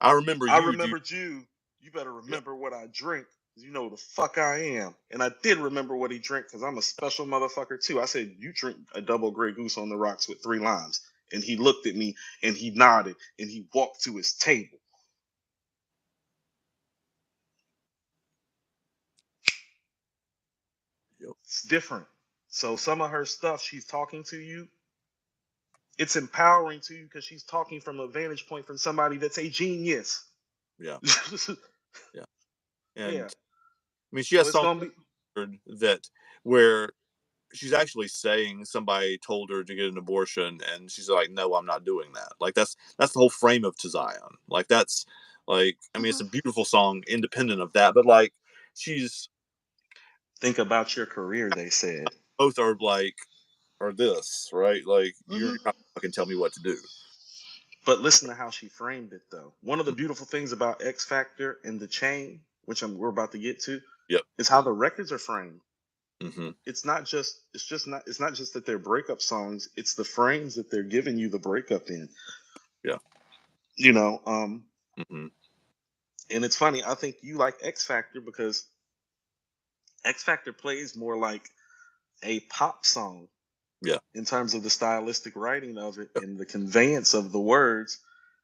I remember I you. Do you? remembered you. You better Yeah. remember what I drink. 'Cause you know the fuck I am. And I did remember what he drank because I'm a special motherfucker too. I said, you drink a double Grey Goose on the rocks with 3 limes. And he looked at me and he nodded and he walked to his table. Yep. It's different. So some of her stuff, she's talking to you. It's empowering to you because she's talking from a vantage point from somebody that's a genius. Yeah. Yeah. Yeah. And I mean, she So has it's songs gonna be. that where she's actually saying somebody told her to get an abortion, and she's like, "No, I'm not doing that." Like that's the whole frame of To Zion. Like that's like I mean, it's Mhm. a beautiful song, independent of that, but like she's Think about your career, they said. both are like are this right? Like you're Hmm. not fucking tell me what to do. But listen to how she framed it, though. One of the beautiful things about X Factor and the Chain, which we're about to get to, Yep. is how the records are framed. Hmm. It's not just. It's not just that they're breakup songs. It's the frames that they're giving you the breakup in. Yeah. You know. Hmm. And it's funny. I think you like X Factor because X Factor plays more like a pop song Yeah. in terms of the stylistic writing of it Yep. and the conveyance of the words.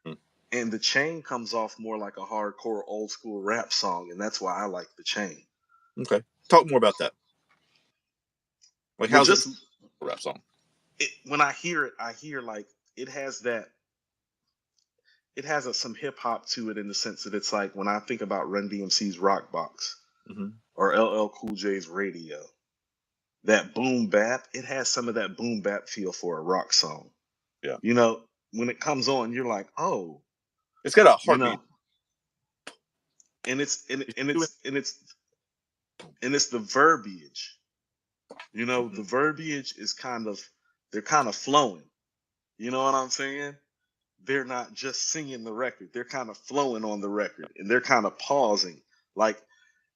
Mm. And the Chain comes off more like a hardcore old school rap song, and that's why I like the Chain. Okay. Talk more about that. Like, Well, how's it just a rap song? when I hear it, I hear like it has that. It has some hip hop to it in the sense that it's like when I think about Run DMC's Rock Box Hmm. or LL Cool J's Radio, that boom bap. It has some of that boom bap feel for a rock song. Yeah. You know, when it comes on, you're like, oh, It's got a you heartbeat. know, and it's and, It's and doing. it's and it's and it's the verbiage. You know, Mhm. the verbiage is they're kind of flowing. You know what I'm saying? They're not just singing the record. They're kind of flowing on the record and they're kind of pausing. Like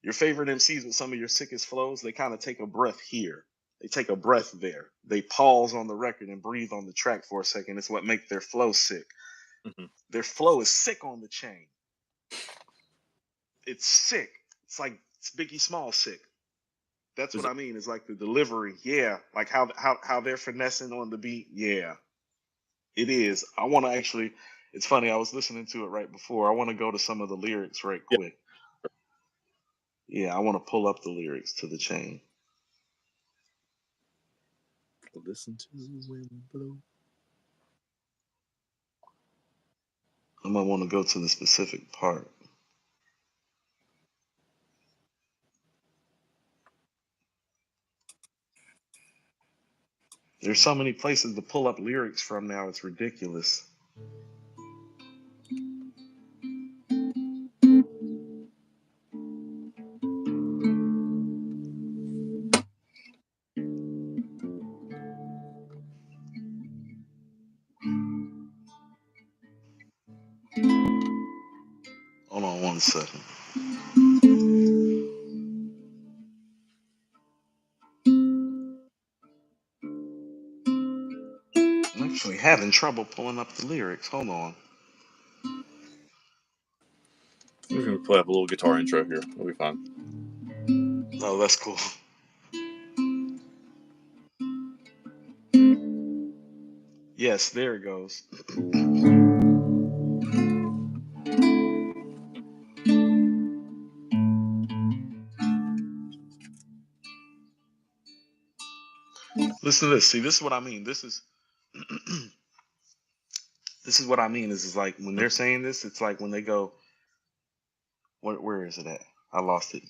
your favorite MCs with some of your sickest flows, they kind of take a breath here. They take a breath there. They pause on the record and breathe on the track for a second. It's what makes their flow sick. Mhm. Their flow is sick on the chain. It's sick. It's like it's Biggie Small sick. That's Is what it? I mean. It's like the delivery. Yeah. Like how they're finessing on the beat. Yeah. It is. I want to actually. It's funny. I was listening to it right before. I want to go to some of the lyrics right Yeah. quick. Yeah, I want to pull up the lyrics to the chain. Listen to the wind blow. I might want to go to the specific part. There's so many places to pull up lyrics from now. It's ridiculous. Hold on one second. I'm actually having trouble pulling up the lyrics. Hold on. We're gonna play up a little guitar intro here. We'll be fine. No, that's cool. Yes, there it goes. Listen to this. See, this is what I mean. This is this is what I mean. Is like when they're saying this, it's like when they go, where is it at? I lost it.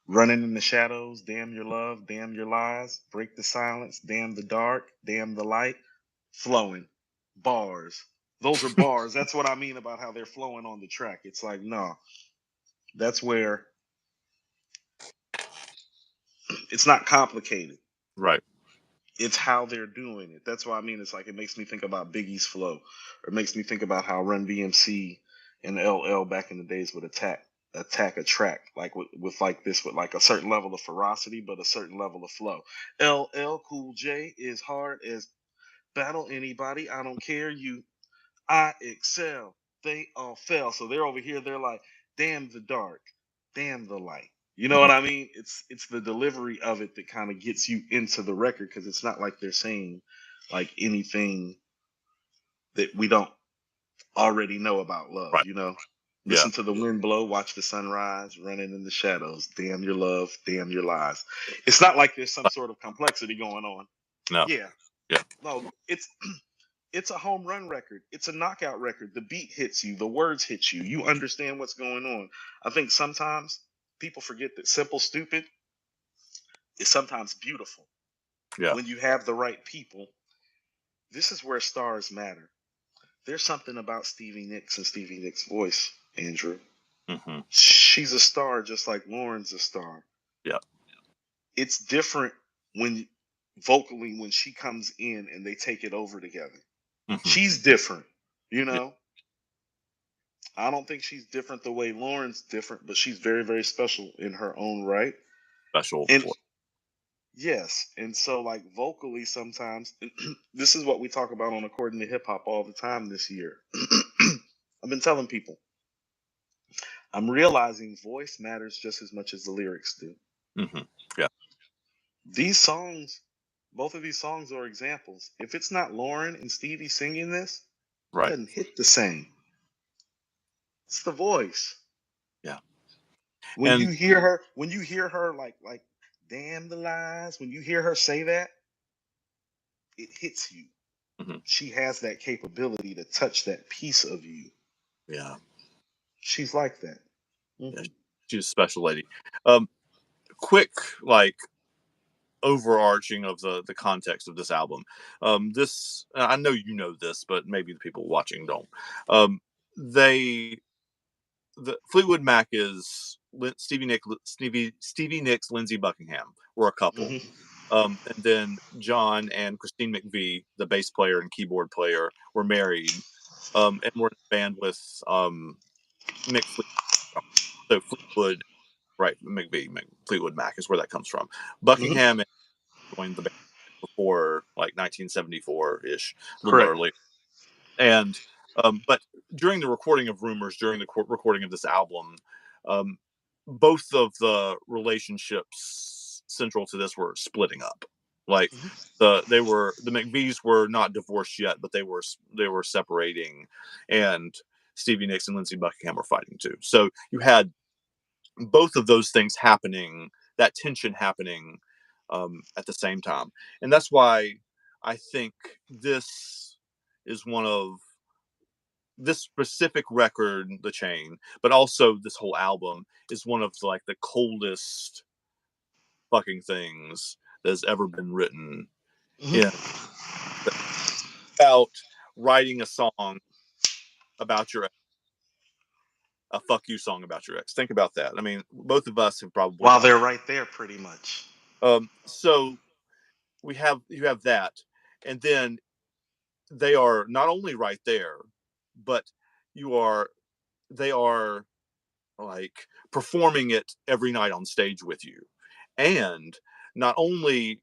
Running in the shadows, damn your love, damn your lies, break the silence, damn the dark, damn the light, flowing. Bars. Those are bars. That's what I mean about how they're flowing on the track. It's like, no, that's where it's not complicated. Right. It's how they're doing it. That's what I mean. It's like it makes me think about Biggie's flow, or it makes me think about how Run BMC and LL back in the days would attack a track like with like this with like a certain level of ferocity, but a certain level of flow. LL Cool J is hard as battle anybody. I don't care. I excel. They all fell. So they're over here. They're like, damn the dark, damn the light. You know Mhm. what I mean? It's the delivery of it that kind of gets you into the record because it's not like they're saying like anything that we don't already know about love. Right. You know, Yeah. listen to the wind blow, watch the sunrise, running in the shadows. Damn your love, damn your lies. It's not like there's some sort of complexity going on. No. Yeah, Yeah. no, it's a home run record. It's a knockout record. The beat hits you, the words hit you. You understand what's going on. I think sometimes people forget that simple stupid is sometimes beautiful. Yeah. When you have the right people, this is where stars matter. There's something about Stevie Nicks and Stevie Nicks' voice, Andrew. Hmm. She's a star just like Lauren's a star. Yeah. It's different when vocally when she comes in and they take it over together. Hmm. She's different, you Yeah. know. I don't think she's different the way Lauren's different, but she's very, very special in her own right. Special And voice. yes, and so like vocally sometimes this is what we talk about on According to Hip Hop all the time this year. I've been telling people I'm realizing voice matters just as much as the lyrics do. Hmm. Yeah. These songs, both of these songs are examples. If it's not Lauren and Stevie singing this, it Right. doesn't hit the same. It's the voice. Yeah. When And you hear her like damn the lies, when you hear her say that, it hits you. mhm. She has that capability to touch that piece of you. Yeah. She's like that. Yeah. Hmm. She's a special lady. Um, quick, like overarching of the context of this album. This I know you know this, but maybe the people watching don't. They the Fleetwood Mac is Stevie Nicks, Lindsey Buckingham were a couple. Hmm. And then John and Christine McVie, the bass player and keyboard player, were married, and were in a band with Mick Fleetwood. So Fleetwood, right? Fleetwood Mac is where that comes from. Hmm. Buckingham joined the band before like 1974 ish, a little Correct. early. And but during the recording of Rumors, during the recording of this album, um, both of the relationships central to this were splitting up. Like Hmm. the McVies were not divorced yet, but they were separating, and Stevie Nicks and Lindsey Buckingham were fighting too. So you had both of those things happening, that tension happening at the same time, and that's why I think this is one of this specific record, The Chain, but also this whole album is one of like the coldest fucking things that has ever been written. In Hmm. about writing a song about your a fuck you song about your ex. Think about that. I mean, both of us have probably While done they're right there, pretty much. so you have that, and then they are not only right there, but you are they are like performing it every night on stage with you. And not only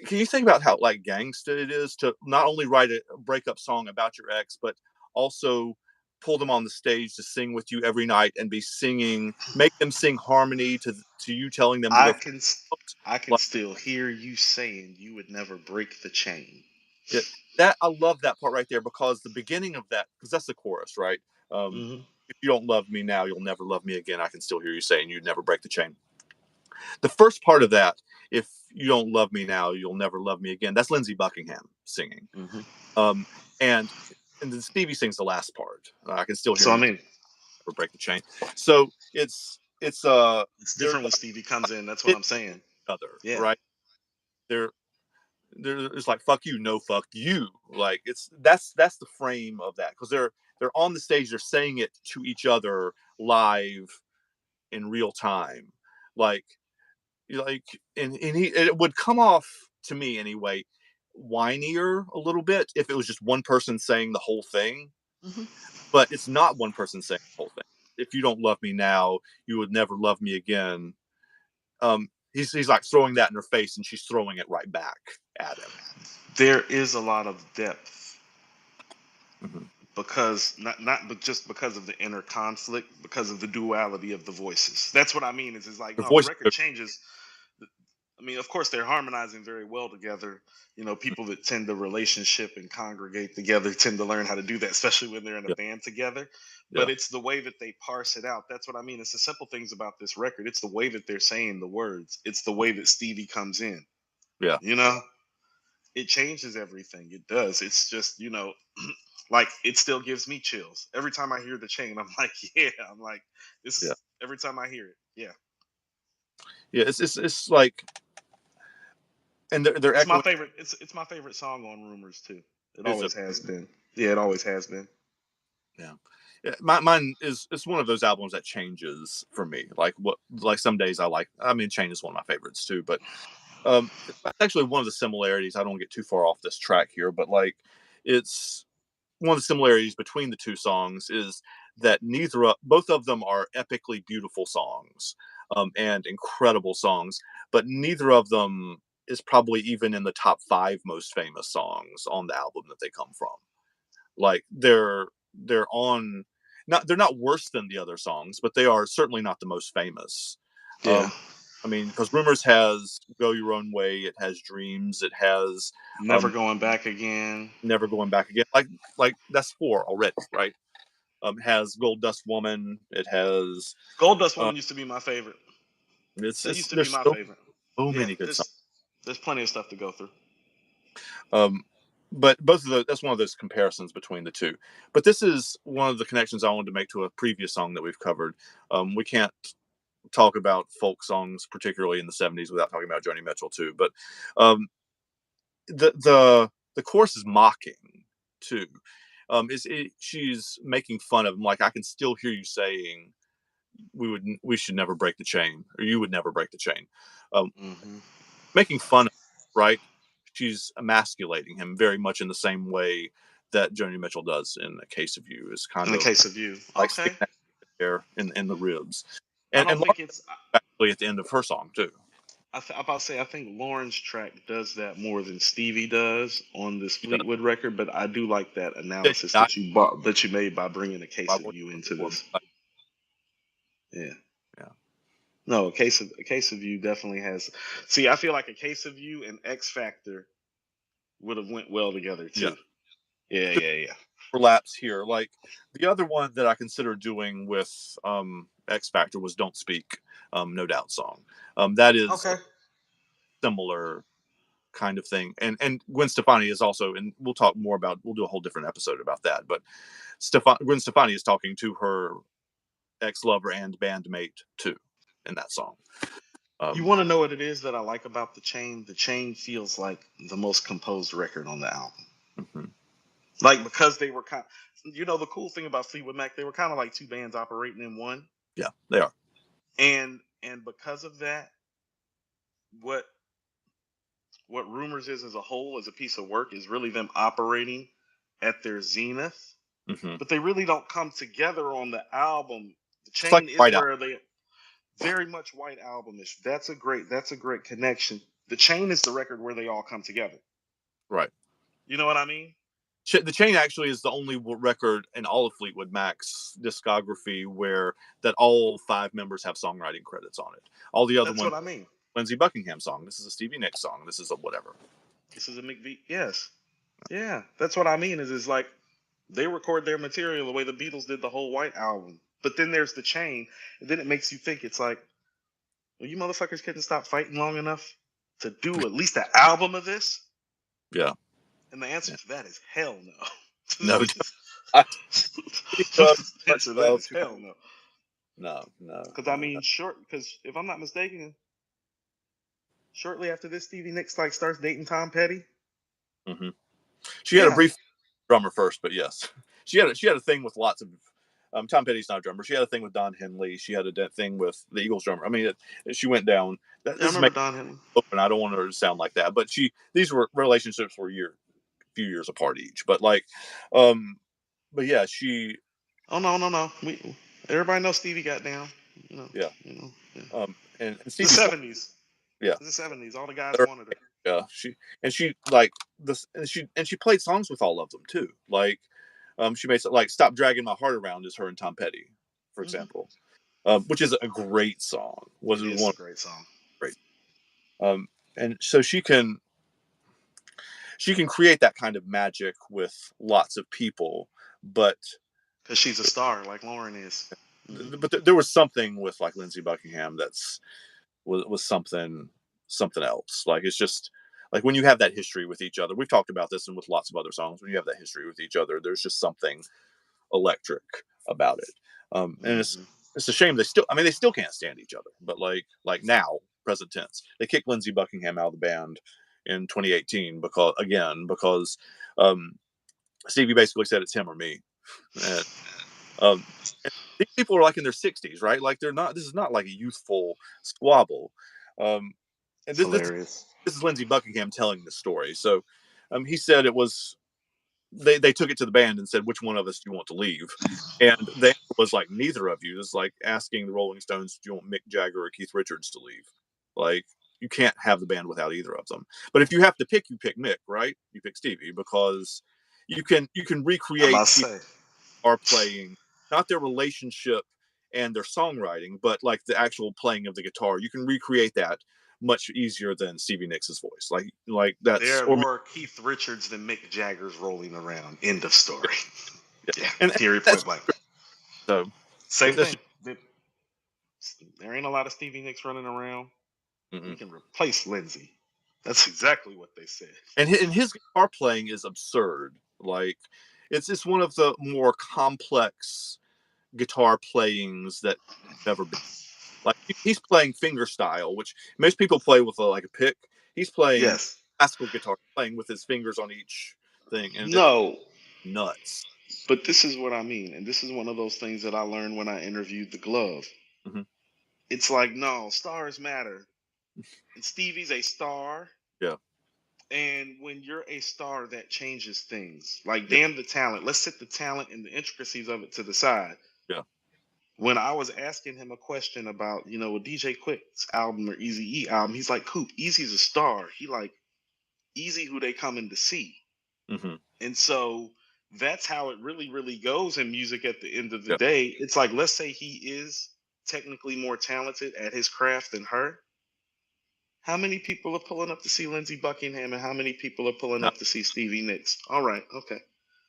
can you think about how like gangsta it is to not only write a breakup song about your ex, but also pull them on the stage to sing with you every night and be singing, make them sing harmony to you telling them to I go can I can like still hear you saying you would never break the chain. it. That I love that part right there because the beginning of that, because that's the chorus, right? Um, Hmm. if you don't love me now, you'll never love me again. I can still hear you saying you'd never break the chain. The first part of that, if you don't love me now, you'll never love me again. That's Lindsey Buckingham singing. Hmm. Um, and and then Stevie sings the last part. I can still hear So I you mean, never break the chain. So it's it's they're different when Stevie comes in. That's what hit I'm saying. each other, Yeah. right? They're it's like fuck you, no fuck you. Like that's the frame of that because they're on the stage, they're saying it to each other live in real time, like like and he it would come off to me anyway whinier a little bit if it was just one person saying the whole thing, Hmm. but it's not one person saying the whole thing. If you don't love me now, you would never love me again. He's like throwing that in her face and she's throwing it right back at him. There is a lot of depth Mm-hmm. because not but just because of the inner conflict, because of the duality of the voices. That's what I mean. Is like The no, the voice. record changes. I mean, of course, they're harmonizing very well together. You know, people that tend to relationship and congregate together tend to learn how to do that, especially when they're in a Yeah, band together. But yeah, it's the way that they parse it out. That's what I mean. It's the simple things about this record. It's the way that they're saying the words. It's the way that Stevie comes in. yeah, You know, it changes everything. It does. It's just, like it still gives me chills every time I hear the chain. I'm like, yeah. I'm like, yeah, this every time I hear it. Yeah, yeah. It's like, and they're it's my echoing. favorite. It's my favorite song on Rumors too. It Is it? always has been. Yeah, it always has been. Yeah. Yeah, mine is it's one of those albums that changes for me. Like what, like some days I like. I mean, Chain is one of my favorites too. But that's actually one of the similarities. I don't get too far off this track here, but like, it's one of the similarities between the two songs is that both of them are epically beautiful songs, and incredible songs, but neither of them is probably even in the top five most famous songs on the album that they come from. Like they're on not they're not worse than the other songs, but they are certainly not the most famous. Yeah, Um, I mean, because Rumors has Go Your Own Way, it has Dreams, it has never um, going back again. Never Going Back Again. Like that's four already, right? Has Gold Dust Woman, it has Gold Dust uh, Woman used to be my favorite. That it's used to be there's my favorite. so Yeah, many good songs. there's plenty of stuff to go through. Um, but both of those, that's one of those comparisons between the two. But this is one of the connections I wanted to make to a previous song that we've covered. We can't talk about folk songs, particularly in the '70s, without talking about Joni Mitchell too. But um, the chorus is mocking too. She's making fun of him, like I can still hear you saying we should never break the chain, or you would never break the chain. Um, Hmm. making fun of him, right? She's emasculating him very much in the same way that Joni Mitchell does in A Case of You, is In kind the of case of you, like okay. sticking that there in the ribs. I And don't Laura think it's. actually at the end of her song too. I'm about to say I think Lauren's track does that more than Stevie does on this She does. Fleetwood record, but I do like that Yeah, analysis I- that you made by bringing a case I of worked you with her into before, this. but Yeah. yeah, No, a case of you definitely has. See, I feel like a case of you and X Factor would have went well together yeah. too. Yeah, There yeah, yeah. are overlaps here. Like the other one that I considered doing with X Factor was "Don't Speak," No Doubt song. That is a Okay. similar kind of thing. And Gwen Stefani is also, and we'll talk more about. We'll do a whole different episode about that. But Gwen Stefani is talking to her ex lover and bandmate too in that song. You Um, want to know what it is that I like about the Chain? The Chain feels like the most composed record on the album. mhm. Like because they were kind. The cool thing about Fleetwood Mac, they were kind of like two bands operating in one, Yeah, they are. and because of that, what what Rumors is as a whole, as a piece of work, is really them operating at their zenith. Hmm. But they really don't come together on the album. The It's like Chain is White Album, where they very much White Albumish. That's a great connection. The Chain is the record where they all come together. right? You know what I mean? The Chain actually is the only record in all of Fleetwood Mac's discography where that all five members have songwriting credits on it. All the other That's ones, what I mean. Lindsey Buckingham song. This is a Stevie Nicks song. This is a whatever. This is a McVie. Yes. Yeah. That's what I mean. Is like they record their material the way the Beatles did the whole White Album. But then there's the Chain, and then it makes you think. It's like, well, you motherfuckers couldn't stop fighting long enough to do at least an album of this. Yeah. And the answer Yeah. to that is hell no. No, I The answer to that is to hell no. no, no, Because I no, mean, because if I'm not mistaken, shortly after this, Stevie Nicks like starts dating Tom Petty. no. Hmm. She had a Yeah, brief drummer first, but yes, she had a thing with lots of. Tom Petty's not a drummer. She had a thing with Don Henley. She had a thing with the Eagles drummer. I mean, she went down. yeah, I This is remember making Don Henley. open. I don't want her to sound like that, but these were relationships were few years apart each. But like, um, but yeah, she Oh no, no, no. Everybody knows Stevie got down. You know, yeah, Yeah. and The Stevie's '70s. yeah. The '70s. All the guys wanted her. Yeah, she like this, and she played songs with all of them too. Like, she made like "Stop Dragging My Heart Around" is her and Tom Petty, for Hmm. example, which is a great song. Was It is one a great song great, and so she can create that kind of magic with lots of people, but because she's a star like Lauren is. Hmm. there was something with like Lindsey Buckingham was something else. Like it's just like when you have that history with each other. We've talked about this and with lots of other songs. When you have that history with each other, there's just something electric about it. And Hmm. it's a shame they still can't stand each other. But like now, present tense, they kicked Lindsey Buckingham out of the band in 2018 because um, Stevie basically said it's him or me. And, um, and these people are like in their 60s, right? Like they're not. This is not like a youthful squabble. Um, and It's hilarious. this is Lindsey Buckingham telling the story. So he said it was they took it to the band and said, which one of us do you want to leave? And the answer was like, neither of you. It's like asking the Rolling Stones, do you want Mick Jagger or Keith Richards to leave? Like you can't have the band without either of them. But if you have to pick, you pick Mick, right? You pick Stevie because you can I recreate must say. are playing, not their relationship and their songwriting, but like the actual playing of the guitar. You can recreate that much easier than Stevie Nicks' voice. Like There that's are or more Keith Richards than Mick Jagger's rolling around. End of story. yeah. Yeah. And Period. that's Point blank. so Same that's thing. There ain't a lot of Stevie Nicks running around. We mm-mm. can replace Lindsey. That's exactly what they said. And his guitar playing is absurd. Like it's just one of the more complex guitar playings that have ever been. Like he's playing finger style, which most people play with like a pick. He's playing Yes. classical guitar, playing with his fingers on each thing, and it's No. nuts. But this is what I mean. And this is one of those things that I learned when I interviewed the glove. Hmm. It's like, no, stars matter. And Stevie's a star. Yeah. And when you're a star, that changes things. Like, Yeah. damn the talent. Let's set the talent and the intricacies of it to the side. Yeah. When I was asking him a question about, a DJ Quick's album or Easy E album, he's like, Coop, Easy's a star. He like Easy who they coming to see. Hmm. And so that's how it really, really goes in music at the end of the Yeah. day. It's like, let's say he is technically more talented at his craft than her. How many people are pulling up to see Lindsey Buckingham and how many people are pulling No. up to see Stevie Nicks? All right. Okay.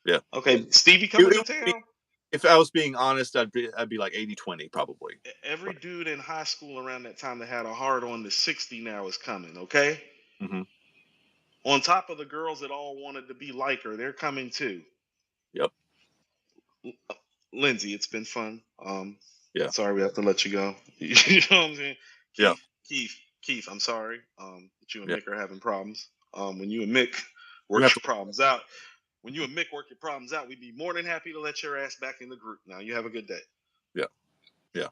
Yeah. Okay. Stevie It coming to would be, town. if I was being honest, I'd be like 80-20 probably. Every Like, dude in high school around that time that had a hard on the 60 now is coming. Okay. hmm On top of the girls that all wanted to be like her, they're coming too. Yep. Lindsey, it's been fun. Yeah. Sorry we have to let you go. You know what I'm saying? Yeah. Keith, I'm sorry. That you and Yeah. Mick are having problems. When you and Mick We work have your to. problems out, we'd be more than happy to let your ass back in the group. Now you have a good day. Yeah. Yeah.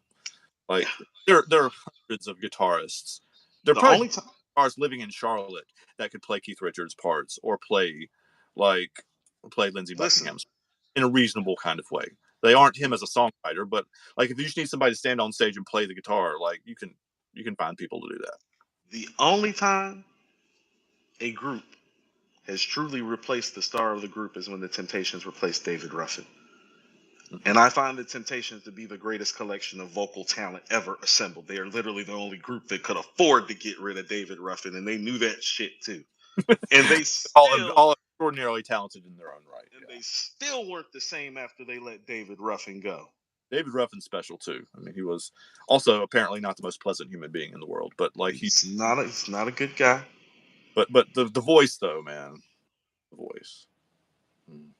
Like there are hundreds of guitarists. There are The probably only time, guitarists living in Charlotte that could play Keith Richards parts or like play Lindsey listen, Buckingham's in a reasonable kind of way. They aren't him as a songwriter, but like if you just need somebody to stand on stage and play the guitar, like you can find people to do that. the only time a group has truly replaced the star of the group is when the Temptations replaced David Ruffin. And I find the Temptations to be the greatest collection of vocal talent ever assembled. They are literally the only group that could afford to get rid of David Ruffin, and they knew that shit too. And they still all extraordinarily talented in their own right. Yeah. weren't the same after they let David Ruffin go. David Ruffin's special too. I mean, he was also apparently not the most pleasant human being in the world, but like He's not a good guy. but the voice though, man, the voice.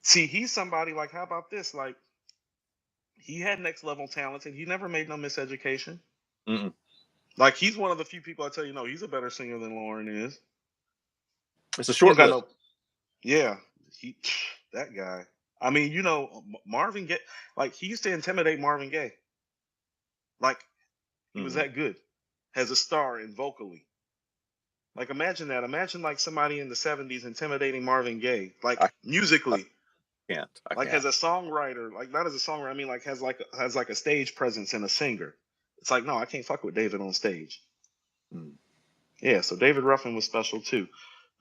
See, he's somebody like, how about this? Like, he had next level talent, and he never made no miseducation. Mm-mm. Like, he's one of the few people I tell you, no, he's a better singer than Lauryn is. It's a He don't short got list. no. Yeah, he that guy. I mean, Marvin Gaye. Like, he used to intimidate Marvin Gaye. Like, he was that good as a star and vocally. Like, imagine that. Imagine like somebody in the '70s intimidating Marvin Gaye, like I musically, can't. I like can't. as a songwriter, like not as a songwriter. I mean, like has like a stage presence and a singer. It's like, no, I can't fuck with David on stage. Mm. Yeah, so David Ruffin was special too.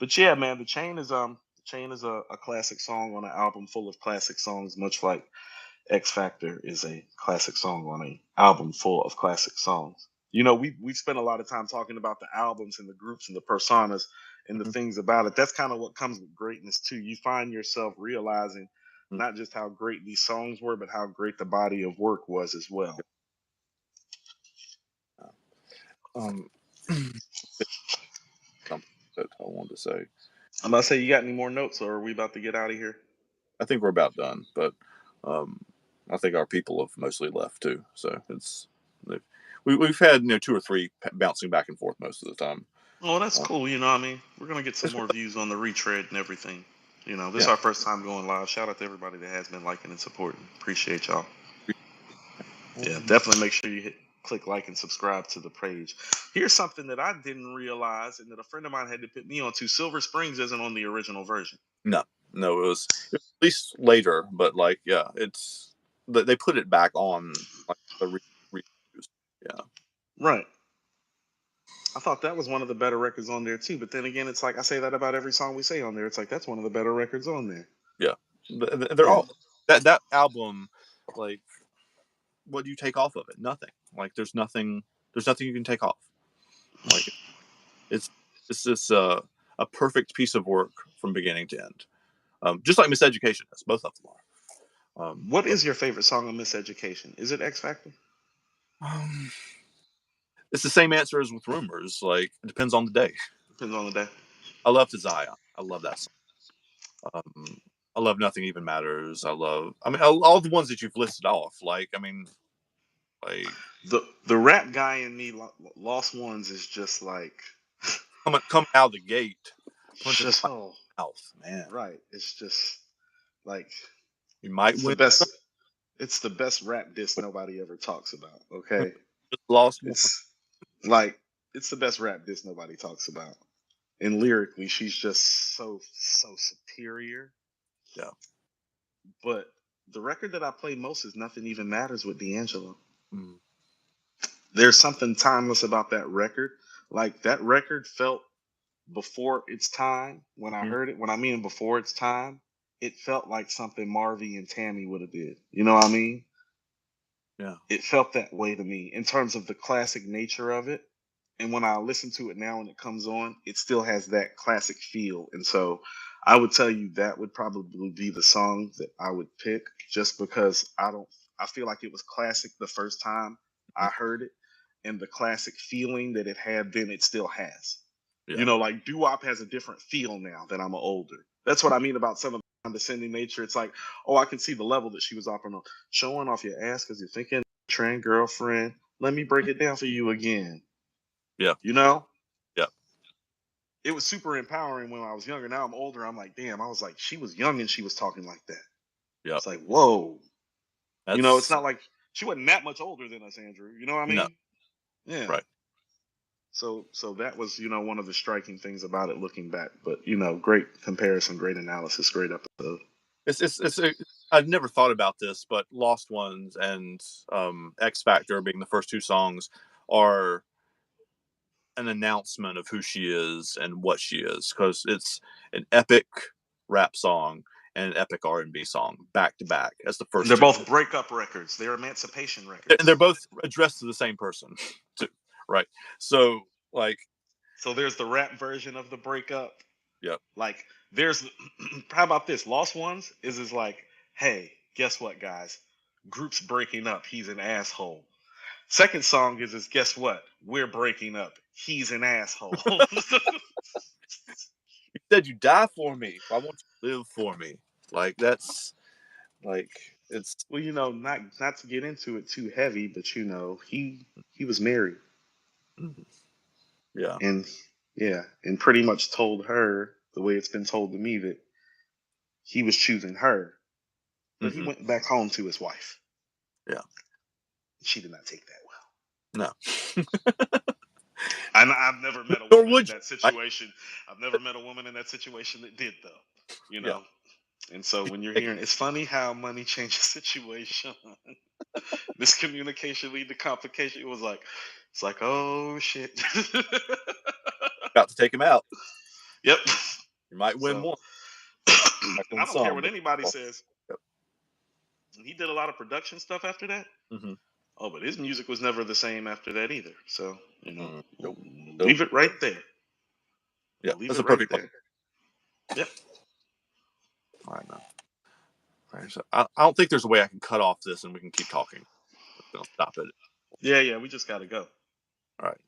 But yeah, man, the Chain is a classic song on an album full of classic songs, much like X Factor is a classic song on an album full of classic songs. We've spent a lot of time talking about the albums and the groups and the personas and the Mhm. things about it. That's kind of what comes with greatness too. You find yourself realizing Mm. not just how great these songs were, but how great the body of work was as well. Um, something that I wanted to say. I'm about to say, you got any more notes, or are we about to get out of here? I think we're about done, but um, I think our people have mostly left too. So we've had 2 or 3 bouncing back and forth most of the time. Oh, that's Uh, cool. I mean, we're gonna get some it's, more views on the retread and everything. This is yeah. our first time going live. Shout out to everybody that has been liking and supporting. Appreciate y'all. Yeah, definitely make sure you click like and subscribe to the page. Here's something that I didn't realize and that a friend of mine had to put me on to. Silver Springs isn't on the original version. No, it was at least later, but like yeah, they put it back on like the reuse. Yeah. Right. I thought that was one of the better records on there too. But then again, it's like I say that about every song we say on there. It's like that's one of the better records on there. Yeah. They're Yeah. all that album. Like, what do you take off of it? Nothing. Like, there's nothing you can take off. Like, it's just a perfect piece of work from beginning to end. Just like Miseducation is. Both of them are. What is your favorite song on Miseducation? Is it X Factor? It's the same answer as with Rumors. Like, it depends on the day. Depends on the day. I love To Zion. I love that song. I love Nothing Even Matters. I mean, all the ones that you've listed off. Like, I mean, like The rap guy in me, Lost Ones, is just like coming out of the gate, punching just the mouth, man. right. It's just like You might it's the win. best. It's the best rap diss nobody ever talks about. Okay, Just lost one. it's like it's the best rap diss nobody talks about. And lyrically, she's just so superior. Yeah. But the record that I play most is Nothing Even Matters with D'Angelo. Mm. There's something timeless about that record. Like that record felt before its time when I Mhm. heard it. When I mean before its time, it felt like something Marvy and Tammy would have did. You know what I mean? Yeah. It felt that way to me in terms of the classic nature of it. And when I listen to it now and it comes on, it still has that classic feel. And so I would tell you that would probably be the song that I would pick just because I feel like it was classic the first time I Mhm. heard it, and the classic feeling that it had then it still has. You Yeah. know, like doo-wop has a different feel now that I'm older. That's what I mean about some of the condescending nature. It's like, oh, I can see the level that she was operating on. Showing off your ass because you're thinking trend girlfriend. Let me break it down for you again. Yeah. You know? Yeah. It was super empowering when I was younger. Now I'm older. I'm like, damn, I was like, she was young and she was talking like that. Yeah. It's like, whoa. You know, it's That's not like she wasn't that much older than us, Andrew. You know what I no. mean? Yeah. Right. So that was, one of the striking things about it looking back. But great comparison, great analysis, great episode. I've never thought about this, but Lost Ones and X Factor being the first two songs are an announcement of who she is and what she is, because it's an epic rap song and an epic R&B song back to back as the first They're two. both breakup records. They're emancipation records. And they're both addressed to the same person, too, right? So, like, So there's the rap version of the breakup. yeah, Like there's how about this? Lost Ones is like, hey, guess what, guys? Group's breaking up. He's an asshole. Second song is guess what? We're breaking up. He's an asshole. you said you die for me. I want you to live for me. Like that's like it's Well, not to get into it too heavy, but he was married yeah. and yeah, and pretty much told her the way it's been told to me that he was choosing her, but he Hmm. went back home to his wife. Yeah. She did not take that well. No. I've never met a Nor woman in would you. that situation. I've never met a woman in that situation that did though. You Yeah. know. And so when you're hearing, it's funny how money changes situation. Miscommunication lead to complication. It's like, oh shit. Got to take him out. Yep. You might win So one. Might I win don't care some, what but anybody says. yep. And he did a lot of production stuff after that. Hmm. Oh, but his music was never the same after that either. So, Nope. we'll Nope. leave it right there. Yeah, We'll leave that's it a right perfect place. there. Yep. All right, man. All right, so I don't think there's a way I can cut off this and we can keep talking. We're gonna stop it. Yeah, we just gotta go. All right.